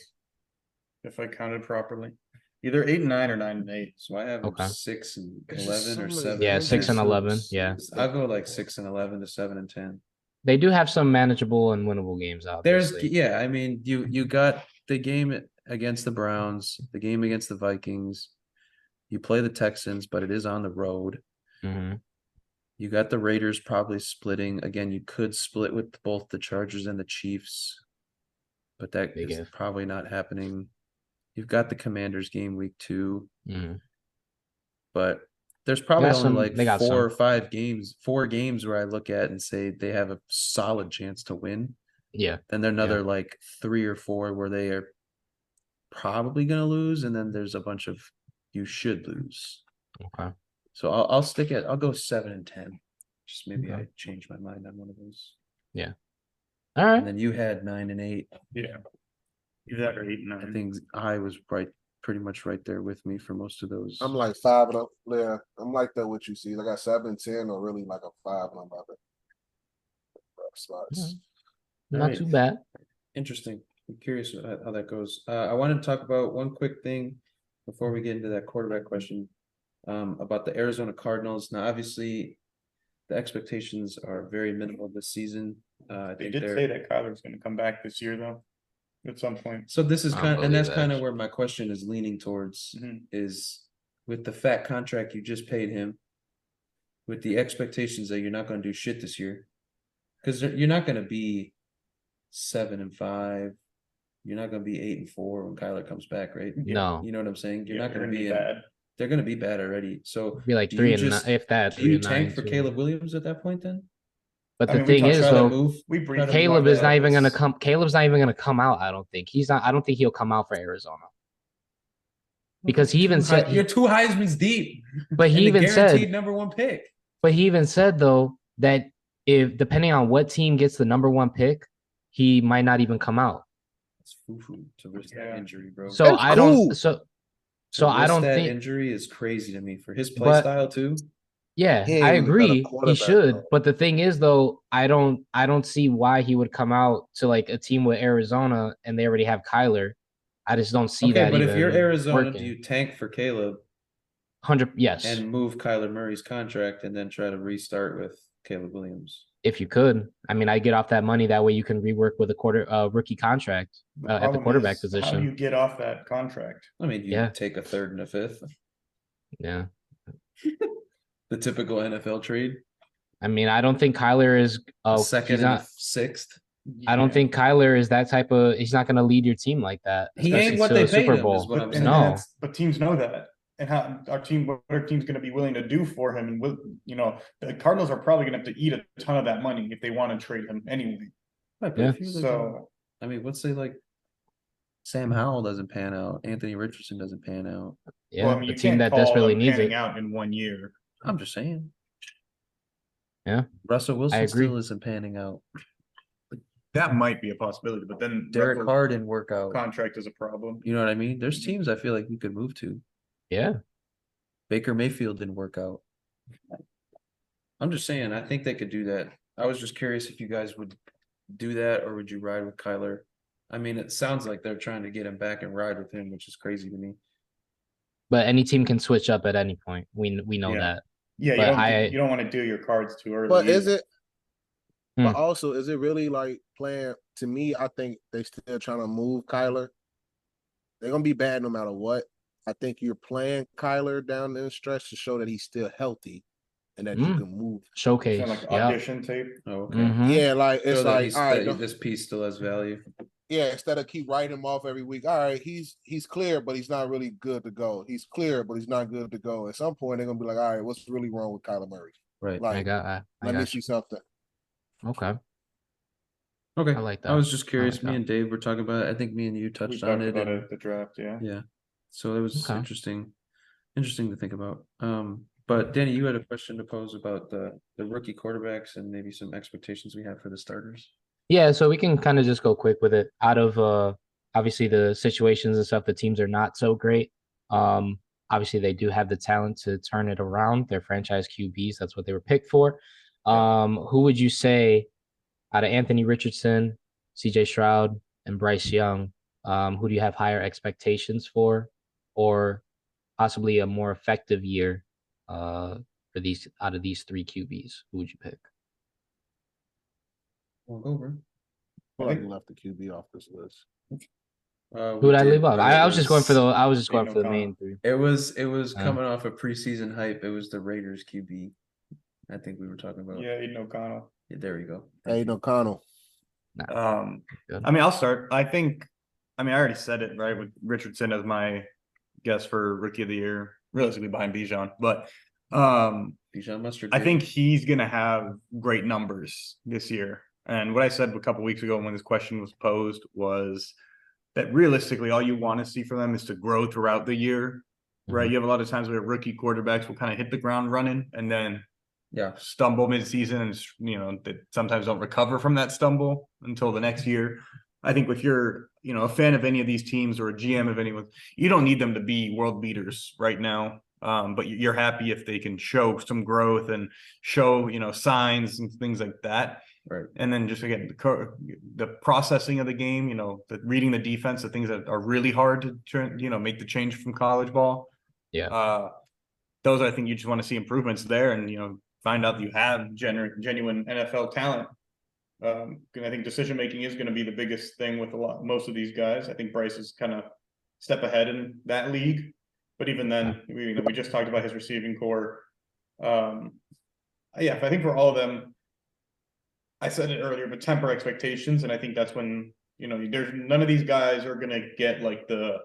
if I counted properly. Either 8-9 or 9-8. So I have them Okay. 6 and It's just 11 or so 7. many Yeah, 6 and 10. 11. Yeah. I'll go like 6 and 11 to 7 and 10. They do have some manageable and winnable games, obviously. I mean, you got the game against the Browns, the game against the Vikings. You play the Texans, but it is on the road. hmm You got the Raiders probably splitting. Again, you could split with both the Chargers and the Chiefs, but that Big is if. probably not happening. You've got the Commanders game week 2, hmm but there's probably got only some- like they got 4 or some. 5 games, 4 games where I look at and say they have a solid chance to win. Yeah. Then there are another like 3 or 4 where they are probably going to lose, and then there's a bunch of you should lose. Okay. So I'll go 7 and 10. Just maybe Okay. I change my mind on one of those. All right. And then you had 9 and 8. Yeah. Either that or 8-9. I think I was pretty much right there with me for most of those. I'm like 5 and up. Yeah, I'm like that. What you see, I got 7 and 10, or really like a 5 on my rough spots. Not Alright. too bad. Interesting. I'm curious how that goes. I wanted to talk about one quick thing before we get into that quarterback question, about the Arizona Cardinals. Now, obviously, the expectations are very minimal this season. I They think did they're say that Kyler's going to come back this year, though, at some point. so. This is I don't kind of, and believe that's that. kind of where my question is leaning towards. Mhm. Is with the fat contract you just paid him, with the expectations that you're not going to do shit this year, because you're not going to be 7 and 5. You're not going to be 8 and 4 when Kyler comes back, right? No. You know what I'm saying? You're Yeah, not going to they're be gonna in, bad. they're going to be bad already. So Be like do 3 you and just- 9, if that. do 3 you and 9 tank for too. Caleb Williams at that point then? But I the mean, we thing talked is, about Try to though, move. We briefly Caleb talked is not about even going to this. come. Caleb's not even going to come out. I don't think I don't think he'll come out for Arizona because he even said. You're 2 Heisman's deep. But he and the even guaranteed said. #1 pick. But he even said though that if depending on what team gets the #1 pick, he might not even come out. It's foo-foo to risk Yeah. that injury, bro. So That's I cool. don't. So To I risk don't that think. injury is crazy to me for his play But- style too. Yeah, He ain't I even a better agree. He quarterback, should. though. But the thing is, though, I don't see why he would come out to like a team with Arizona and they already have Kyler. I just don't see Okay, that. but if you're even Arizona, working. do you tank for Caleb Yes. and move Kyler Murray's contract and then try to restart with Caleb Williams. If you could, I mean, I get off that money. That way you can rework with a rookie contract at the quarterback position. How do you get off that contract? I mean, you take a third and a fifth. Yeah. The typical NFL trade. I mean, I don't think Kyler is second and a sixth. I don't think Kyler is that type of. He's not going to lead your team like that. He ain't what they paid Super him. Bowl. Is what I'm saying. No, but teams know that, and how what our team's going to be willing to do for him, and the Cardinals are probably going to have to eat a ton of that money if they want to trade him anyway. Right, yeah. So I mean, let's say like Sam Howell doesn't pan out, Anthony Richardson doesn't pan out. Yeah, well, I mean, the you team can't that call desperately them needs panning it. out in 1 year. I'm just saying. Yeah, Russell Wilson agree. still isn't panning out. That might be a possibility, but then Derek Russell's Carr didn't work out. contract is a problem. You know what I mean? There's teams I feel like you could move to. Yeah. Baker Mayfield didn't work out. I'm just saying, I think they could do that. I was just curious if you guys would do that or would you ride with Kyler? I mean, it sounds like they're trying to get him back and ride with him, which is crazy to me. But any team can switch up at any point. We know that. Yeah, But you don't want to do your cards too early. But is either. it? But also, is it really like playing? To me, I think they still trying to move Kyler. They're gonna be bad no matter what. I think you're playing Kyler down the stretch to show that he's still healthy and that you can move. Showcase. Like audition tape? Oh, okay. Mhm. Yeah, like it's So that like all right, this piece still has value. yeah. Instead of keep writing him off every week, all right, he's clear, but he's not really good to go. He's clear, but he's not good to go. At some point, they're gonna be like, all right, what's really wrong with Kyler Murray? Right. Like, let me see something. Okay. Okay. I like that. I was just curious. like Me that. and Dave were talking about it. I think me and you touched on it. About it at the draft, yeah. Yeah. So it was Okay. interesting to think about. But Danny, you had a question to pose about the rookie quarterbacks and maybe some expectations we have for the starters. Yeah, so we can kind of just go quick with it. Out of obviously the situations and stuff, the teams are not so great. Obviously they do have the talent to turn it around. They're franchise QBs. That's what they were picked for. Who would you say out of Anthony Richardson, CJ Stroud, and Bryce Young, who do you have higher expectations for, or possibly a more effective year for these out of these three QBs? Who would you pick? We'll go over. I feel like you left the QB off this list. Who would I leave off? I was just going for the main three. It was coming off a preseason hype. It was the Raiders QB. I think we were talking about. Yeah, Aiden O'Connell. Yeah, there you go. Aiden O'Connell. Good. I mean, I'll start. I already said it, right, with Richardson as my guess for rookie of the year, realistically behind Bijan. But Bijan Mustard. I think he's going to have great numbers this year. And what I said a couple weeks ago when this question was posed was that realistically, all you want to see from them is to grow throughout the year, right? You have a lot of times where rookie quarterbacks will kind of hit the ground running and then stumble midseason, and that sometimes don't recover from that stumble until the next year. I think if you're a fan of any of these teams or a GM of anyone, you don't need them to be world beaters right now. But you're happy if they can show some growth and show signs and things like that. Right. And then just again the processing of the game, the reading the defense, the things that are really hard to turn, make the change from college ball. Yeah. Those I think you just want to see improvements there, and find out that you have genuine NFL talent. I think decision making is going to be the biggest thing with most of these guys. I think Bryce is kind of step ahead in that league, but even then, we just talked about his receiving core. I think for all of them, I said it earlier, but temper expectations, and I think that's when there's none of these guys are going to get like the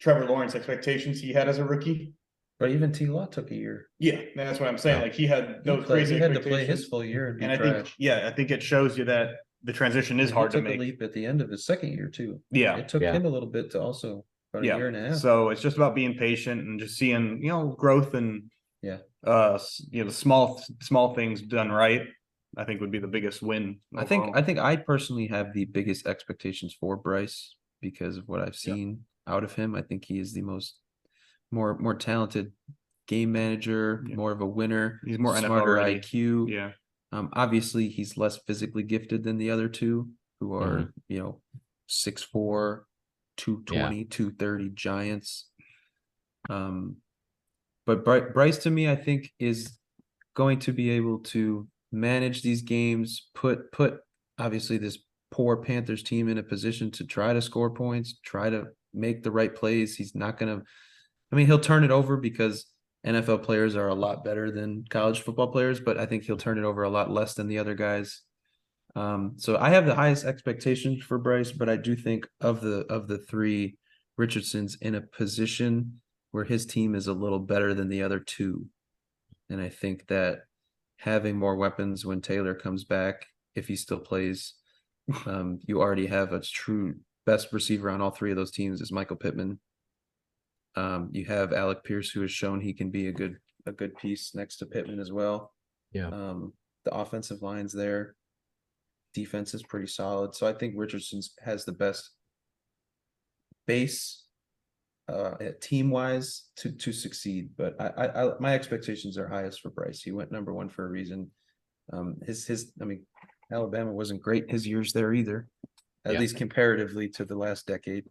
Trevor Lawrence expectations he had as a rookie. But even T. Law took a year. Yeah, that's what I'm saying. Like he had those crazy. He had to play his full year, and I think it shows you that the transition is hard to make. He took a leap at the end of his second year too. Yeah, it took him a little bit to also about a year and a half. So it's just about being patient and just seeing growth and the small things done right. I think would be the biggest win. Overall. I think I personally have the biggest expectations for Bryce because of what I've seen out of him. I think he is the more talented game manager, more of a winner. He's more smarter NFL ready. IQ. Yeah. Obviously he's less physically gifted than the other two who are, 6'4", 220, 230 giants. But Bryce to me, I think, is going to be able to manage these games, put obviously this poor Panthers team in a position to try to score points, try to make the right plays. He's not going to, I mean, he'll turn it over because NFL players are a lot better than college football players, but I think he'll turn it over a lot less than the other guys. So I have the highest expectations for Bryce, but I do think of the three, Richardson's in a position where his team is a little better than the other two. And I think that having more weapons when Taylor comes back, if he still plays, you already have a true best receiver on all three of those teams is Michael Pittman. You have Alec Pierce, who has shown he can be a good piece next to Pittman as well. Yeah. The offensive line's there. Defense is pretty solid. So I think Richardson's has the best base team wise to succeed. But I my expectations are highest for Bryce. He went number one for a reason. I mean, Alabama wasn't great his years there either, at least comparatively to the last decade.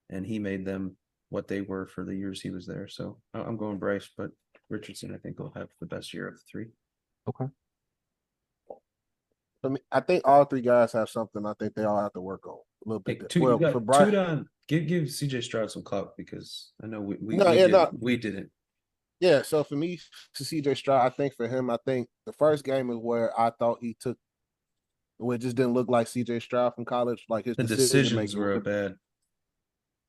And he made them what they were for the years he was there. So I'm going Bryce, but Richardson, I think, will have the best year of the three. Okay. I mean, I think all three guys have something. I think they all have to work on a little bit. For Bryce, give CJ Stroud some clout because I know we didn't. Yeah, so for me, to CJ Stroud, I think for him, I think the first game is where I thought he took, where it just didn't look like CJ Stroud from college. Like his decisions were bad.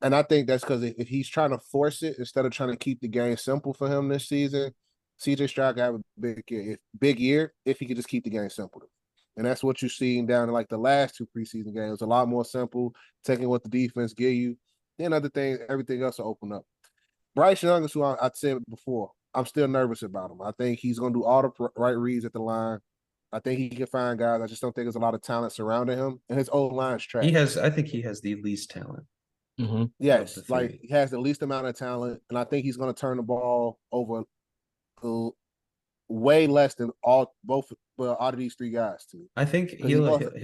And I think that's because if he's trying to force it instead of trying to keep the game simple for him this season, CJ Stroud could have a big year if he could just keep the game simple. And that's what you're seeing down in like the last two preseason games. A lot more simple, taking what the defense give you. Then other things, everything else will open up. Bryce Young is who I said before. I'm still nervous about him. I think he's going to do all the right reads at the line. I think he can find guys. I just don't think there's a lot of talent surrounding him. And his old line's trash. I think he has the least talent. Mm-hmm. Yes, like he has the least amount of talent. And I think he's going to turn the ball over way less than all of these three guys too. I think he'll take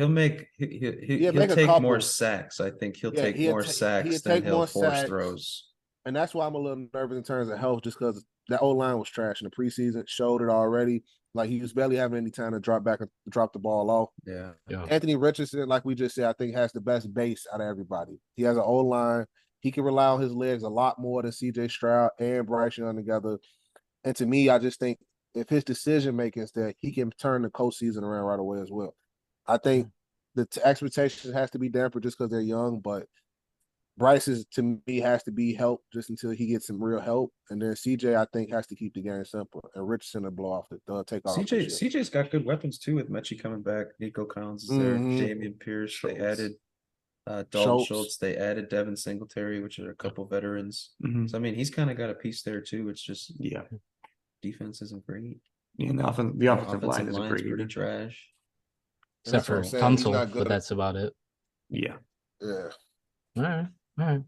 more sacks. I think he'll take more sacks than he'll force throws. And that's why I'm a little nervous in terms of health, just because that old line was trash in the preseason, showed it already. Like he was barely having any time to drop the ball off. Yeah. Anthony Richardson, like we just said, I think has the best base out of everybody. He has an old line. He can rely on his legs a lot more than CJ Stroud and Bryce Young together. And to me, I just think if his decision making is that he can turn the coach season around right away as well. I think the expectations has to be dampened just because they're young, but Bryce to me has to be helped just until he gets some real help, and then CJ I think has to keep the game simple, and Richardson to blow off take off. CJ's got good weapons too with Mechie coming back. Nico Collins is there. Damian Pierce. Schultz. They added Dalton Schultz. They added Devin Singletary, which are a couple veterans. Mm-hmm. So I mean, he's kind of got a piece there too. It's just defense isn't great. Yeah, and the offensive line is pretty trash. Except for Tunsil, but that's about it. Yeah. Yeah. All right.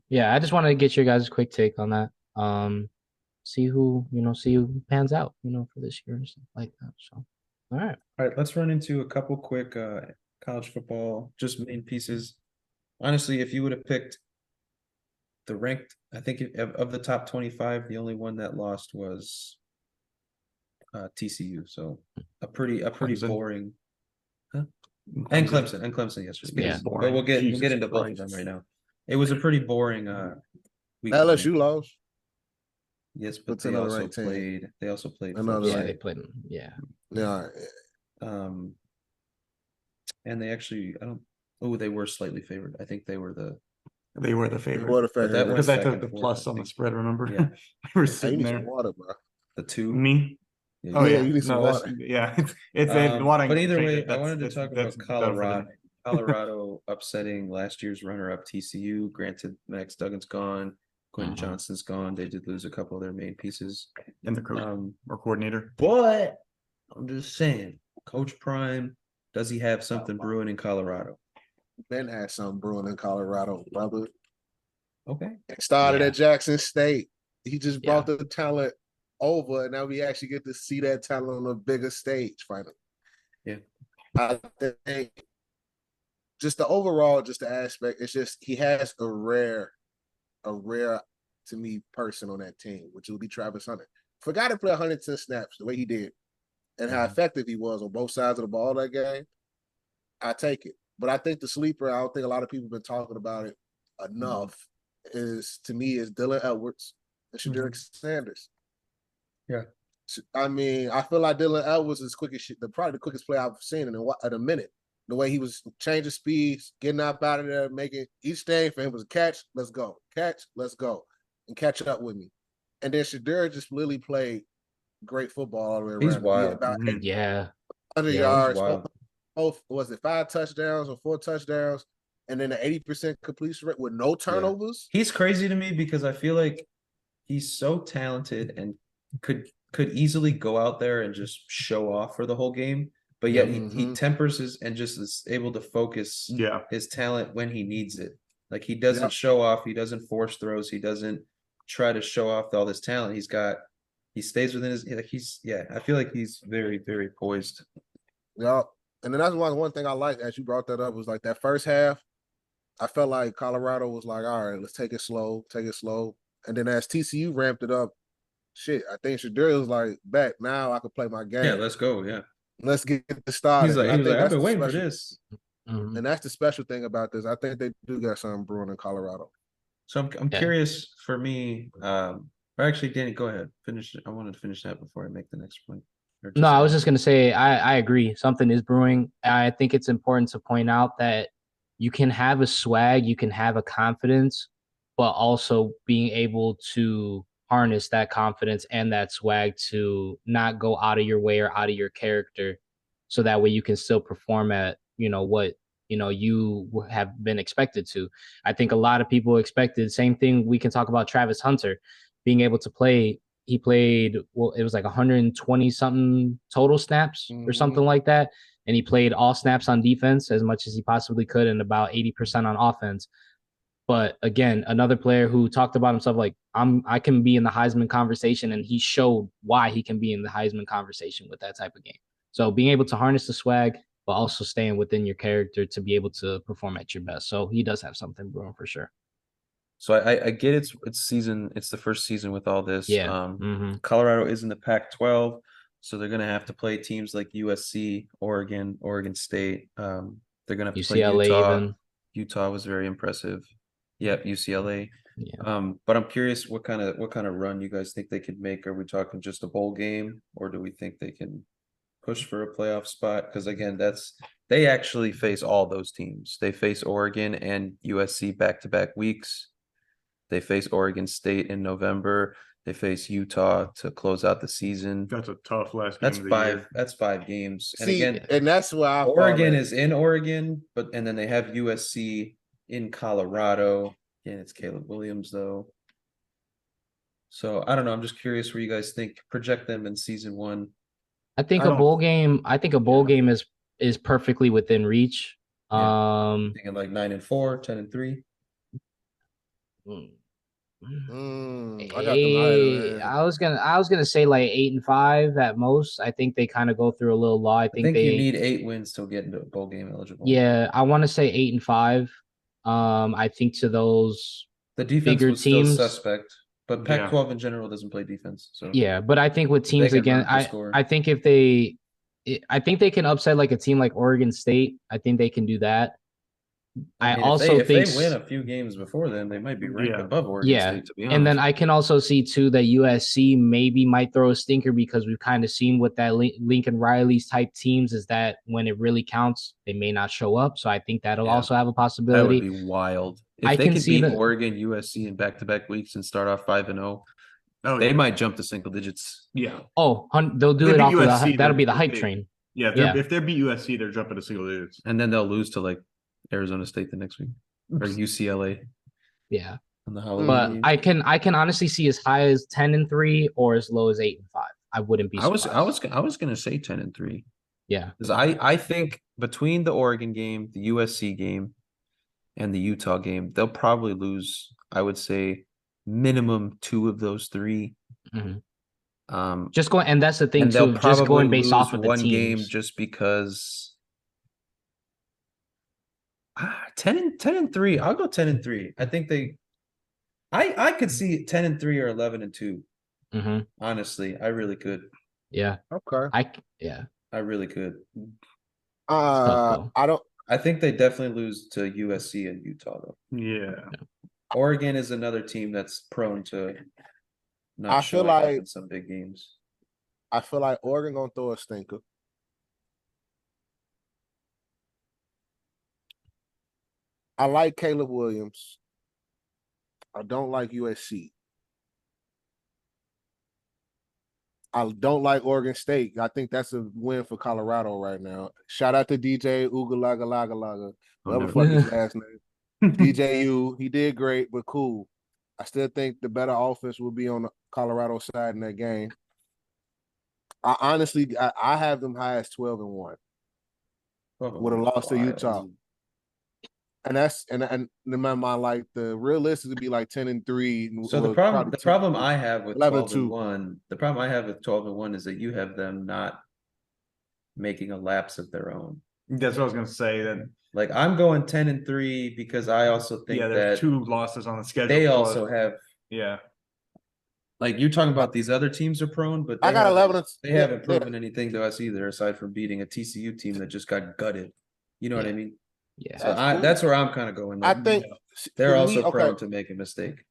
Yeah, I just wanted to get your guys' quick take on that. See who pans out, for this year and stuff like that. So, all right. Let's run into a couple quick college football, just main pieces. Honestly, if you would have picked the ranked, I think of the top 25, the only one that lost was TCU. So a pretty Clemson. Boring. Huh? And Clemson yesterday. Yeah, but we'll get into both of them right now. It was a pretty boring week. LSU lost. Yes, but they also played. They also played. They played. Yeah. Yeah. And they actually, they were slightly favored. I think they were the favorite. Because I took the plus on the spread. Remember? Yeah. We were sitting there. Water, bro. The two. Me. Yeah, you need some water. It's but either way, I wanted to talk about Colorado. Colorado upsetting last year's runner-up TCU. Granted, Max Duggan's gone, Quentin Johnston's gone. They did lose a couple of their main pieces and the coach or coordinator. But I'm just saying, Coach Prime, does he have something brewing in Colorado? Ben has something brewing in Colorado, brother. Okay. It started at Jackson State. He just brought the talent over, and now we actually get to see that talent on a bigger stage finally. Yeah. I think just the overall, just the aspect, it's just he has a rare to me person on that team, which will be Travis Hunter. For a guy to play 110 snaps the way he did, and how effective he was on both sides of the ball that game, I take it. But I think the sleeper, I don't think a lot of people have been talking about it enough, is to me is Dylan Edwards and Shedrick Sanders. Yeah. I mean, I feel like Dylan Edwards is probably the quickest play I've seen in a minute. The way he was changing speeds, getting up out of there, making each thing for him was catch, let's go, and catch up with me. And then Shedrick just literally played great football all the way around. He's wild. About Yeah. 100 Yeah, yards. he's wild. Both was it 5 touchdowns or 4 touchdowns, and then an 80% completion rate with no turnovers. He's crazy to me because I feel like he's so talented and could easily go out there and just show off for the whole game. But yet he tempers his and just is able to focus his talent when he needs it. Like he doesn't show off, he doesn't force throws, he doesn't try to show off all this talent. He stays within his I feel like he's very, very poised. Yeah. And then that's one thing I like, as you brought that up, was like that first half. I felt like Colorado was like, all right, let's take it slow. And then as TCU ramped it up, I think Shedrick was like, bet now I can play my game. Yeah, let's go. Yeah. Let's get this started. He was like, I've been waiting for this. And that's the special thing about this. I think they do got something brewing in Colorado. So I'm curious for me. Or actually, Danny, go ahead. Finish. I wanted to finish that before I make the next point. No, I was just going to say, I agree. Something is brewing. I think it's important to point out that you can have a swag, you can have a confidence, but also being able to harness that confidence and that swag to not go out of your way or out of your character. So that way you can still perform at, what, you have been expected to. I think a lot of people expected, same thing. We can talk about Travis Hunter being able to play. He played, well, it was like 120 something total snaps or something like that. And he played all snaps on defense as much as he possibly could and about 80% on offense. But again, another player who talked about himself like, I can be in the Heisman conversation, and he showed why he can be in the Heisman conversation with that type of game. So being able to harness the swag, but also staying within your character to be able to perform at your best. So he does have something brewing for sure. So I get it's season. It's the first season with all this. Yeah. Colorado is in the Pac-12, so they're going to have to play teams like USC, Oregon State. They're going to have to play Utah. Even. Utah was very impressive. Yep, UCLA. Yeah. But I'm curious what kind of run you guys think they could make. Are we talking just a bowl game, or do we think they can push for a playoff spot? Because again, they actually face all those teams. They face Oregon and USC back-to-back weeks. They face Oregon State in November. They face Utah to close out the season. That's a tough last game. That's 5 games. And See, again, and that's why Oregon is in Oregon, and then they have USC in Colorado. Again, it's Caleb Williams though. So I don't know. I'm just curious where you guys think project them in season 1. I think a bowl game is perfectly within reach. Thinking like 9-4, 10-3. I was gonna say like 8-5 at most. I think they kind of go through a little lull. I think you need 8 wins to get into bowl game eligible. Yeah, I want to say 8-5. I think to those the defense bigger was teams, still suspect, but Pac-12 in general doesn't play defense. So yeah, but I think with teams again, I think I think they can upset like a team like Oregon State. I think they can do that. I mean, also if they win a few games before then, they might be ranked above Oregon State, to be honest. And then I can also see too that USC maybe might throw a stinker, because we've kind of seen with that Lincoln Riley's type teams is that when it really counts, they may not show up. So I think that'll also have a possibility. That would be wild. If they can beat Oregon, USC in back-to-back weeks and start off 5-0, they might jump to single digits. Yeah. Oh, they'll do it off USC, that'll be the hype train. Yeah, if they beat USC, they're jumping to single digits. And then they'll lose to like Arizona State the next week or UCLA. Yeah. On the Halloween but game. I can honestly see as high as 10-3 or as low as 8-5. I wouldn't be surprised. I was gonna say 10-3. Yeah. Because I think between the Oregon game, the USC game, and the Utah game, they'll probably lose, I would say, minimum 2 of those 3. Just going, and that's the thing too, just going based off of the one teams. Game just because 10-3. I'll go 10-3. I think I could see 10-3 or 11-2. Mm-hmm. Honestly, I really could. Yeah. Okay. I really could. Tough though. I think they definitely lose to USC and Utah though. Yeah. Oregon is another team that's prone to not I feel showing up like- in some big games. I feel like Oregon gonna throw a stinker. I like Caleb Williams. I don't like USC. I don't like Oregon State. I think that's a win for Colorado right now. Shout out to DJ Ugalagalaga, whatever the fuck his last name. DJU, he did great, but cool. I still think the better offense will be on the Colorado side in that game. I honestly, I have them high as 12-1 with a loss to Utah. And that's and in my mind, like the realistic would be like 10-3. So the problem I have with 11-2. 12-1, the problem I have with 12-1 is that you have them not making a lapse of their own. That's what I was gonna say. That Like I'm going 10-3 because I also think there's that 2 losses on the schedule. they also have like you're talking about these other teams are prone, but I got 11. They haven't proven anything to us either, aside from beating a TCU team that just got gutted. You know what I mean? Yeah. So that's where I'm kind of going. I think they're for also me, prone to make a mistake.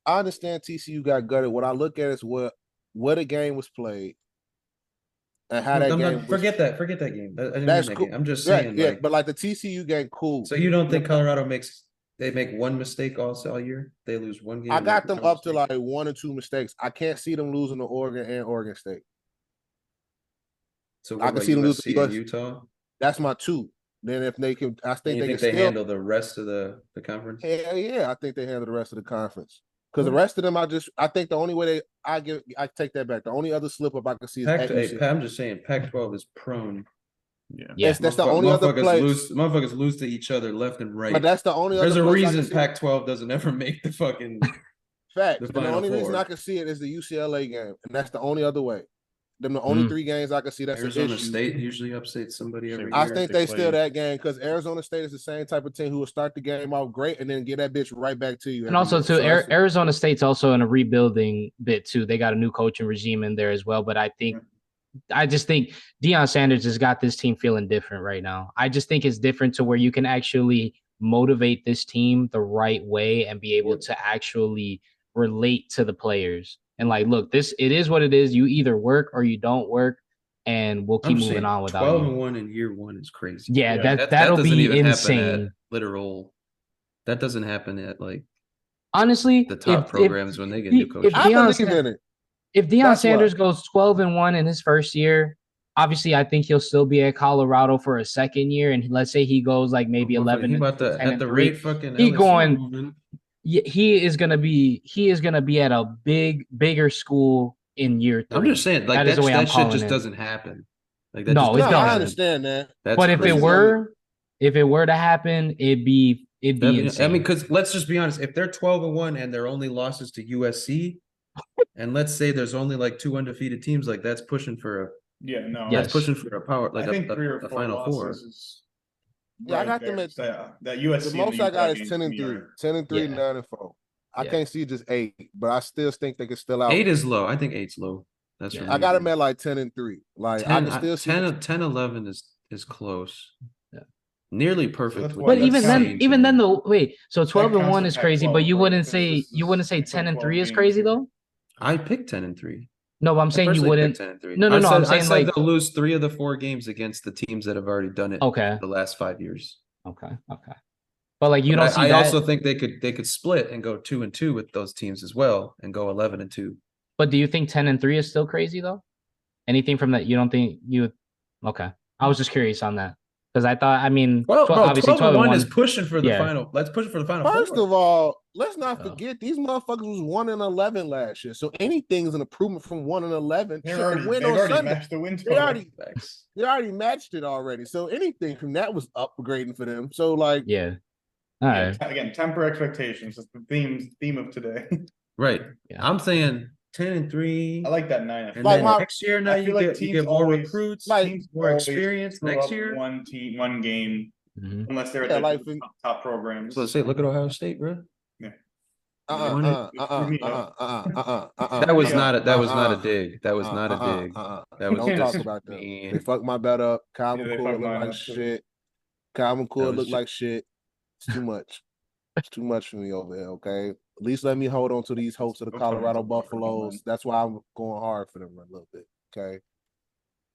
I understand TCU got gutted. What I look at is what a game was played and how that game. Forget that game. I didn't That's mean that cool. game. I'm just saying, but like the TCU game, cool. So you don't think Colorado they make one mistake all year? They lose one game. I got them up to like 1 or 2 mistakes. I can't see them losing to Oregon and Oregon State. So I can see them losing to Utah. That's my 2. Then if they can, I think they can handle the rest of the conference. Hell yeah, I think they handle the rest of the conference. Because the rest of them, I think the only way I take that back. The only other slip up I can see is I'm just saying, Pac-12 is prone. Yeah, that's the only other place. Motherfuckers lose to each other left and right. But that's the only. There's other a place reason Pac-12 doesn't ever make the fucking fact. The only reason I can see it is the UCLA game, and that's the only other way. Them the only 3 games I can see. That's Arizona an issue. State usually upsets somebody every year. I think they steal that game because Arizona State is the same type of team who will start the game off great and then get that bitch right back to you. And also, too, Arizona State's also in a rebuilding bit too. They got a new coaching regime in there as well. But I just think Deion Sanders has got this team feeling different right now. I just think it's different to where you can actually motivate this team the right way and be able to actually relate to the players. And like, look, it is what it is. You either work or you don't work, and we'll keep moving on without 12-1 in year 1 is crazy. Yeah, that'll be insane. That doesn't happen at like honestly the top programs when they get new coaches. If Deion Sanders goes 12-1 in his first year, obviously I think he'll still be at Colorado for a second year. And let's say he goes like maybe 11 at the rate fucking he LSU going. moving. He is gonna be at a bigger school in year 3. I'm just saying, like that shit just doesn't happen. Like that. No, it doesn't. I understand that. But if it were to happen, it'd be insane. I mean, because let's just be honest. If they're 12-1 and their only losses to USC, and let's say there's only like 2 undefeated teams, like that's pushing for that's pushing for a power, like I think 3 or 4 Final Four. I got them at that USC. The most I got is 10-3, 10-3, 9-4. I can't see just 8, but I still think they can still out. 8 is low. I think 8's low. That's I got them at like 10-3. Like 10, I can still see 10-11 is close. Nearly perfect. But even then, though, wait. So 12-1 is crazy, but you wouldn't say 10-3 is crazy though. I picked 10-3. No, but I'm saying you wouldn't. No. I'm saying like they'll lose 3 of the 4 games against the teams that have already done it. Okay. The last 5 years. Okay. But like you don't see that. I also think they could split and go 2-2 with those teams as well and go 11-2. But do you think 10-3 is still crazy though? Anything from that you don't think you would? Okay. I was just curious on that. Because I thought, I mean, obviously 12-1 is pushing for the final. Let's push it for the final. First of all, let's not forget these motherfuckers was 1-11 last year. So anything's an improvement from 1-11. They already matched the win total. They already matched it already. So anything from that was upgrading for them. So like, yeah. All right. Again, temper expectations. That's the theme of today. Right. Yeah. I'm saying 10-3. I like that 9. And like next year, now you get more recruits, teams more experience. Next year, one team, one game, unless they're like top programs. So let's say, look at Ohio State, bro. Yeah. That was not a dig. That was not a dig. That was Don't talk just about them. mean. They fucked my bet up. Kyle Yeah, they McCord fucked look mine like up, too. shit. Kyle McCord was look ju- like shit. It's too much. It's too much for me over here, okay? At least let me hold on to these hopes of the Don't tell me Colorado it's a fucker, Buffaloes. man. That's why I'm going hard for them a little bit, okay?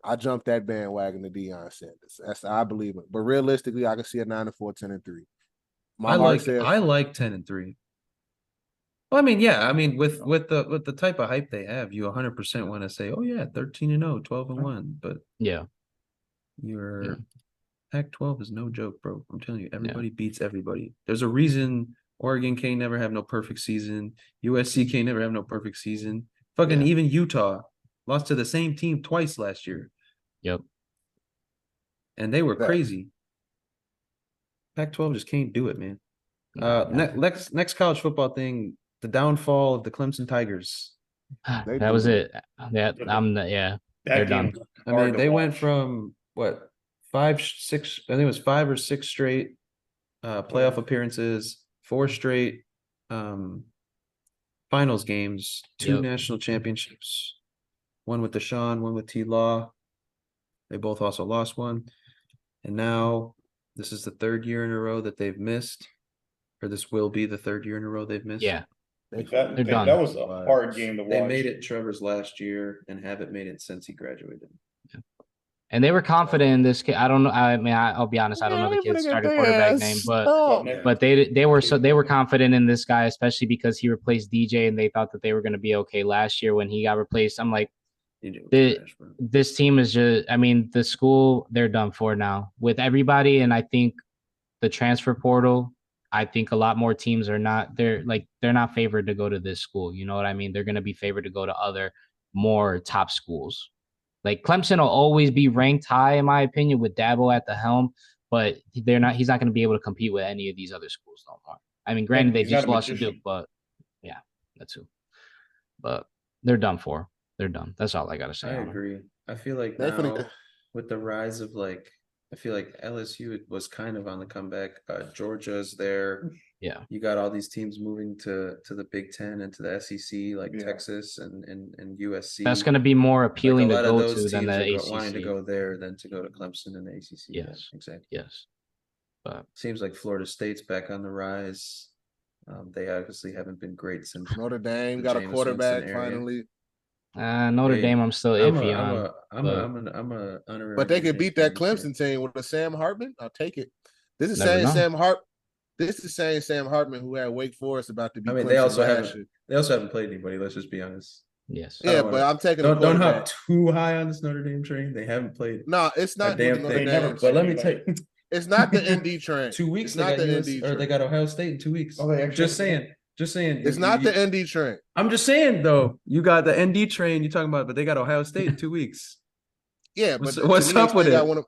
I jumped that bandwagon to Deion Sanders. I believe it. But realistically, I can see a 9-4, 10-3. My heart says I like 10-3. Well, I mean, yeah, I mean, with the type of hype they have, you 100% want to say, oh yeah, 13-0, 12-1, but Yeah. your Pac-12 is no joke, bro. I'm telling you, everybody beats everybody. There's a reason Oregon can't never have no perfect season. USC can't never have no perfect season. Fucking even Utah lost to the same team twice last year. Yep. And they were that. crazy. Pac-12 just can't do it, man. No, Next college football thing, the downfall of the Clemson Tigers. that was it. That That they're game done. was I hard mean, to they went watch. from what 5, 6, I think it was 5 or 6 straight playoff appearances, 4 straight finals games, 2 Yep. national championships, one with Deshaun, one with T Law. They both also lost one. And now this is the 3rd year in a row that they've missed, or this will be the 3rd year in a row they've missed. Yeah. That done. was a hard game to watch. They made it Trevor's last year and haven't made it since he graduated. And they were confident in this kid. I don't know. I mean, I'll be honest. I don't know the kid's starting quarterback name, but they were confident in this guy, especially because he replaced DJ, and they thought that they were going to be okay last year when he got replaced. I'm like, this team is just. I mean, the school, they're done for now with everybody, and I think the transfer portal. I think a lot more teams are not. They're not favored to go to this school. You know what I mean? They're going to be favored to go to other more top schools. Like Clemson will always be ranked high, in my opinion, with Dabo at the helm, but they're not. He's not going to be able to compete with any of these other schools no more. I mean, granted, they He's not just a lost to magician. Duke, but yeah, that's who. But they're done for. They're done. That's all I got to say. I on them. agree. I feel like They now finna- with the rise of I feel like LSU was kind of on the comeback. Georgia's there. Yeah. You got all these teams moving to the Big Ten and to the SEC, like Yeah. Texas and USC. That's going to be more appealing Like a to lot go of those to than teams the are ACC. wanting to go there than to go to Clemson and the ACC. Yes. Yeah, exactly. Yes. But Seems like Florida State's back on the rise. They obviously haven't been great since Notre Dame the got a Jameis quarterback Winston area. finally. Notre Hey, Dame, I'm still iffy on. I'm a honorary But they could mention beat that fan, so- Clemson team with a Sam Hartman. I'll take it. This is Never saying know. Sam Hart. This is saying Sam Hartman, who had Wake Forest about to beat I mean, Clemson they also last year. haven't played anybody. Let's just be honest. Yes. I don't Yeah, wanna- but I'm taking the Don't hop quarterback. too high on this Notre Dame train. They haven't played. No, it's not a damn with the Notre thing. They never Dame. But let me anybody. take It's not the ND train. 2 weeks. It's They not got the US, ND or they train. got Ohio State in 2 weeks. Oh, they actually Just have to- saying. Just saying. It's not the ND train. I'm just saying though. You got the ND train you're talking about, but they got Ohio State in 2 weeks. Yeah, but What's to me, up with it?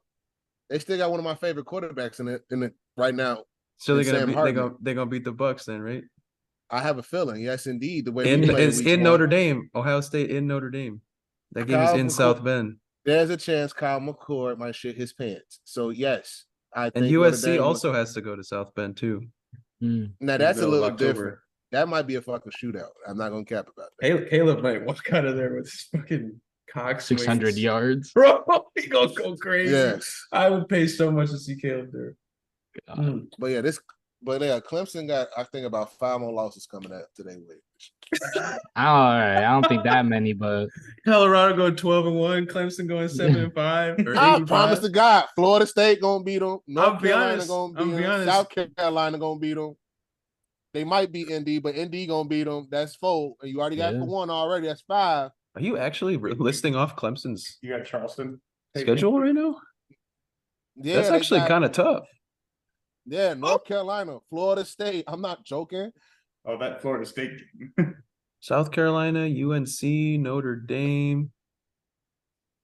They still got one of my favorite quarterbacks in it right now. So they're And gonna Sam beat Hartman. they're gonna beat the Bucks then, right? I have a feeling. Yes, indeed. The way we In played it's week in one. Notre Dame, Ohio State in Notre Dame. That game is Kyle in McCord- South Bend. There's a chance Kyle McCord might shit his pants. So yes, I And think Notre USC Dame also has to go to South Bend too. Mm. Now in that's the a middle of little October. different. That might be a fucking shootout. I'm not gonna cap about that. Caleb might walk out of there with his fucking cock 600 swings. yards. Bro, he gonna go crazy. Yes, I would pay so much to see Caleb there. but yeah, Clemson got I think about 5 more losses coming up today. All right. I don't think that many, but Colorado going 12-1, Clemson going 7-5 or I 8-5. promise to God, Florida State gonna beat them. I'll North be Carolina honest, gonna I'll beat be them. honest. South Carolina gonna beat them. They might beat ND, but ND gonna beat them. That's 4, and you already got Yeah. for 1 already. That's 5. Are you actually listing off Clemson's You got Charleston schedule right now? Yeah, That's they actually got- kind of tough. Yeah, North Carolina, Florida State. I'm not joking. Oh, that Florida State. South Carolina, UNC, Notre Dame,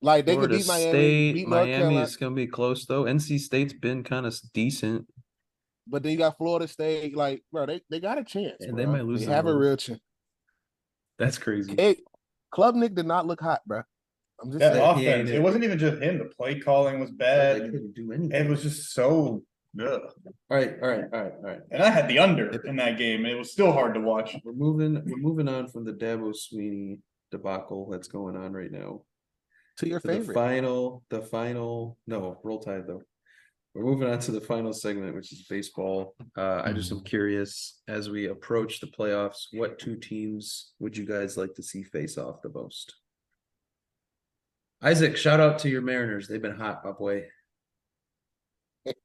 Like they Florida could beat Miami, State. beat North Miami Carolina, is gonna be close though. NC State's been kind of decent, but then you got Florida State. Like, bro, they got a chance. and bro. they might lose. They the have a road. real chance. That's crazy. Hey, Club Nick did not look hot, bro. I'm just That saying. he ain't offense. it. It wasn't even just him. The play calling was They bad. couldn't do anything. It was just so Ugh. All right. And I had the under in that game, and it was still hard to watch. We're moving on from the Dabo Sweeney debacle that's going on right now. To your To the favorite. final, no, roll tide though. We're moving on to the final segment, which is baseball. I just am curious, as we approach the playoffs, what two teams would you guys like to see face off the most? Isaac, shout out to your Mariners. They've been hot, my boy.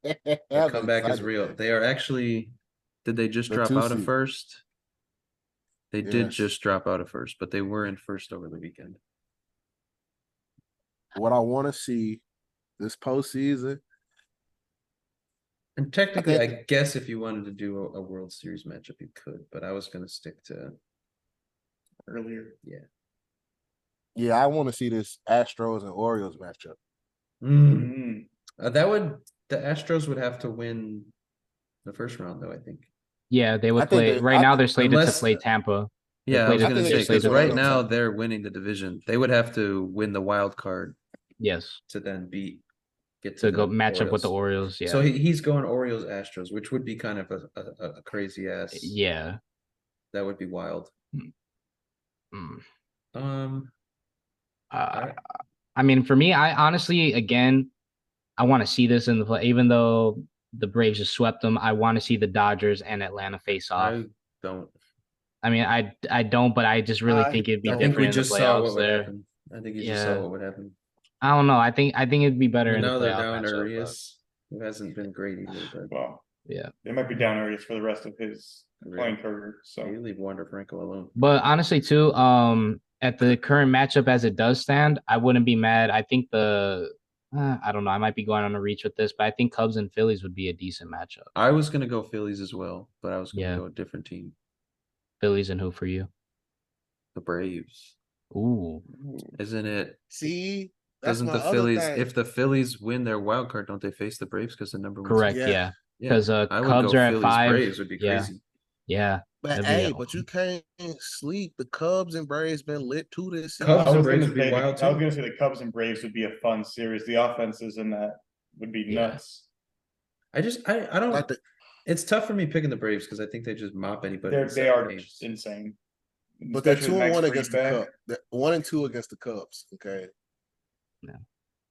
The I'm comeback is excited, real. man. They are actually, did they just The drop two out of seed. first? They did Yes. just drop out of first, but they were in first over the weekend. What I want to see this postseason. And technically, I think- guess if you wanted to do a World Series matchup, you could, but I was going to stick to Earlier. Yeah, I want to see this Astros and Orioles matchup. Mm. The Astros would have to win the first round, though, I think. Yeah, they I would think play. they- Right I- now, they're slated unless- to play Tampa. Yeah, I played was it- going to they say, just because did right one now on top. they're winning the division. They would have to win the wild card Yes, to then get to go the match up with the Orioles. Orioles. Yeah, So he's going Orioles Astros, which would be kind of a crazy ass. yeah. That would be wild. Mm. Alright. I mean, for me, I honestly, again, I want to see this in the play. Even though the Braves just swept them, I want to see the Dodgers and Atlanta face off. I don't. I mean, I don't, but I just really think it'd be I different think we in just the saw playoffs what would there. happen. I think you just saw Yeah. what would happen. I don't know. I think it'd be better in the Now they're playoff down to matchup, but Arias, who hasn't been great either, but Well, yeah. they might be down areas for the rest of his Really? playing career. So you leave Wander Franco alone. But honestly, too, at the current matchup as it does stand, I wouldn't be mad. I think I don't know. I might be going on a reach with this, but I think Cubs and Phillies would be a decent matchup. I was gonna go Phillies as well, but I was gonna Yeah. go a different team, Phillies and who for you? the Braves. Ooh, Isn't it? See, that's Doesn't my the other Phillies? thing. If the Phillies win their wild card, don't they face the Braves because the number one? correct. Yeah. Yeah, Yeah, because I would Cubs go are at Phillies, 5. Braves would be Yeah. crazy. Yeah. But that'd be hey, a- but you can't sleep. The Cubs and Braves been lit too this season. Cubs I and was Braves gonna would be say wild I was too. gonna say the Cubs and Braves would be a fun series. The offenses in that would be Yeah. nuts. I don't. Like the- It's tough for me picking the Braves because I think they just mop anybody. in They seven are games. just insane. But they're Especially 2-1 Max against the Fried Cubs. back. They're 1-2 against the Cubs. Okay.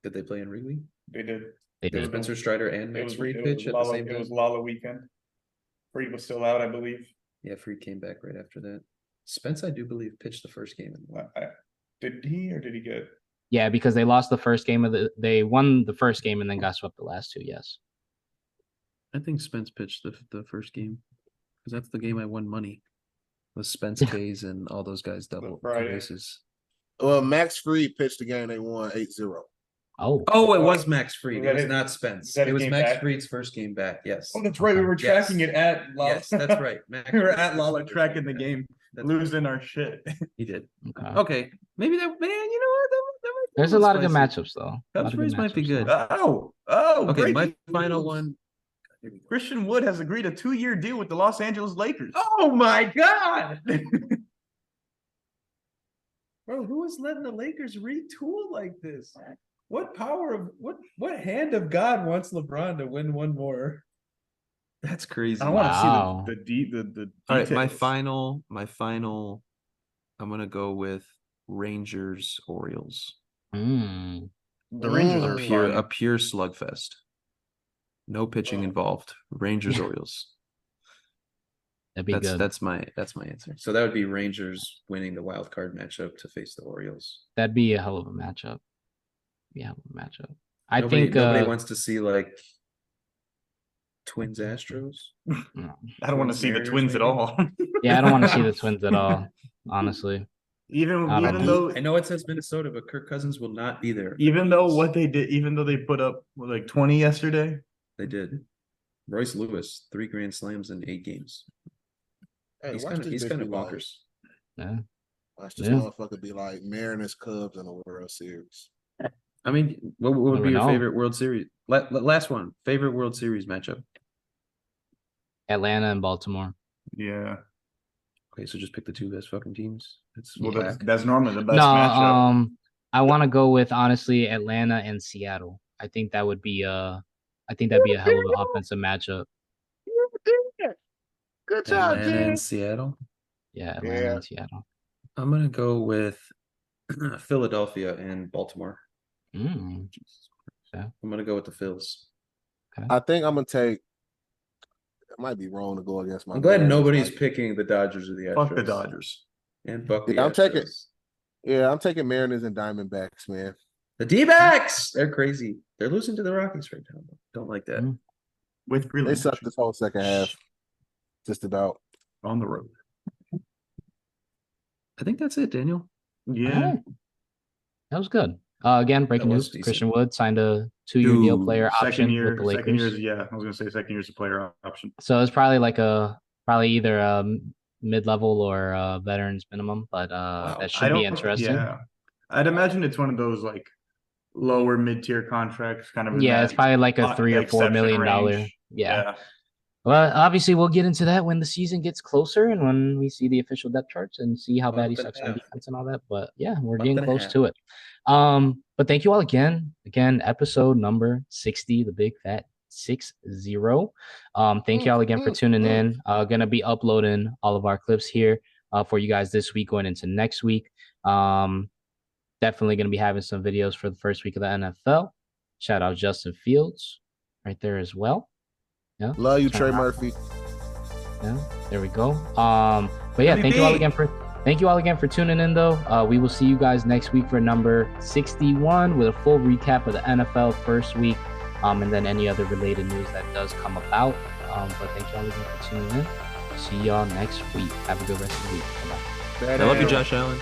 Did they play in Wrigley? They did. They Did did. Spencer Strider and It Max was, Fried it pitch was at the Lala, same it time? was Lala weekend. Fried was still out, I believe. Yeah, Fried came back right after that. Spence, I do believe, pitched the first game. Did he or did he get? Yeah, because they lost the first game they won the first game and then got swept the last two. Yes. I think Spence pitched the first game because that's the game I won money. Was Spence K's and all those guys double Friday. bases. Well, Max Fried pitched the game they won 8-0. Oh, Oh, it was Max Fried. Was It that was his- not Spence. was that It his was game Max back? Fried's first game back. Yes. Oh, that's right. We were Yes. tracking it at Lala. Yes, that's right. Max We were Fried at was Lala the first tracking the back. game, That's losing our shit. He did. okay. Okay, maybe that man. You know what? That might be There's a lot of good spicy. matchups though. A lot Cubs of good Braves might be matchups, good. though. Okay, my breaking final news. one. Here we go. Christian Wood has agreed a 2-year deal with the Los Angeles Lakers. Oh my god! Bro, who is letting the Lakers retool like this? What power of what hand of God wants LeBron to win one more? That's crazy. I want to Wow. see the All right, my details. final. I'm gonna go with Rangers Orioles. Mm. The Rangers Mm. are A fun. pure slugfest. No pitching involved. Rangers Yeah. Orioles. That'd be good. That's my answer. So that would be Rangers winning the wild card matchup to face the Orioles. That'd be a hell of a matchup. Yeah, matchup. I Nobody, think nobody wants to see like Twins Astros. no. I don't want to see the Mariners, Twins at maybe? all. Yeah, I don't want to see the Twins at all. Honestly, Even I don't even know. though I know it says Minnesota, but Kirk Cousins will not be there. even though what they did, even though they put up like 20 yesterday. They did. Royce Lewis, 3 grand slams in 8 games. Hey, He's watch kind of this bitch be like- bonkers. yeah. Watch this Yeah. motherfucker be like Mariners Cubs in the World Series. I mean, what would Never be your know. favorite World Series? Last one, favorite World Series matchup. Atlanta and Baltimore. Yeah. Okay, so just pick the 2 best fucking teams. Well, whack. that's normally the best No, matchup. I want to go with honestly Atlanta and Seattle. I think that would be I think that'd be a hell of an offensive matchup. Good job, Atlanta Jim. and Seattle. Yeah, Atlanta and Seattle. I'm gonna go with Philadelphia and Baltimore. Mm. I'm gonna go with the Phils. I think I'm gonna take. I might be wrong to go against my. I'm glad Mariners, nobody's like- picking the Dodgers or the Astros. Fuck the Dodgers. And fuck the Yeah, I'm taking. Astros. Yeah, I'm taking Mariners and Diamondbacks, man. The D-backs. They're crazy. They're losing to the Rockies right now. Don't like that. With They really sucked this whole second half. Just about. on the road. I think that's it, Daniel. Yeah. All right. That was good. Again, breaking That was news: decent. Christian Wood signed a 2-year deal Dude, player option with the second year's, Lakers. yeah. I was gonna say second year's a player option. So it's probably like probably either a mid-level or a veterans minimum, but that should be interesting. Yeah, I'd imagine it's one of those like lower mid-tier contracts, kind of. In Yeah, that it's probably like a $3 or $4 exception million. range. Yeah. Well, obviously, we'll get into that when the season gets closer and when we see the official depth charts and see how bad he sucks on defense and all that. But yeah, we're getting close to it. But thank you all again. Again, episode number 60, the big fat 60. Thank you all again for tuning in. Gonna be uploading all of our clips here for you guys this week going into next week. Definitely gonna be having some videos for the first week of the NFL. Shout out Justin Fields right there as well. Yeah. Love you, Trey Murphy. Yeah, there we go. But yeah, thank you all again for tuning in though. We will see you guys next week for number 61 with a full recap of the NFL first week. And then any other related news that does come about. But thank you all again for tuning in. See y'all next week. Have a good rest of the week. Bye-bye. I love you, Josh Allen.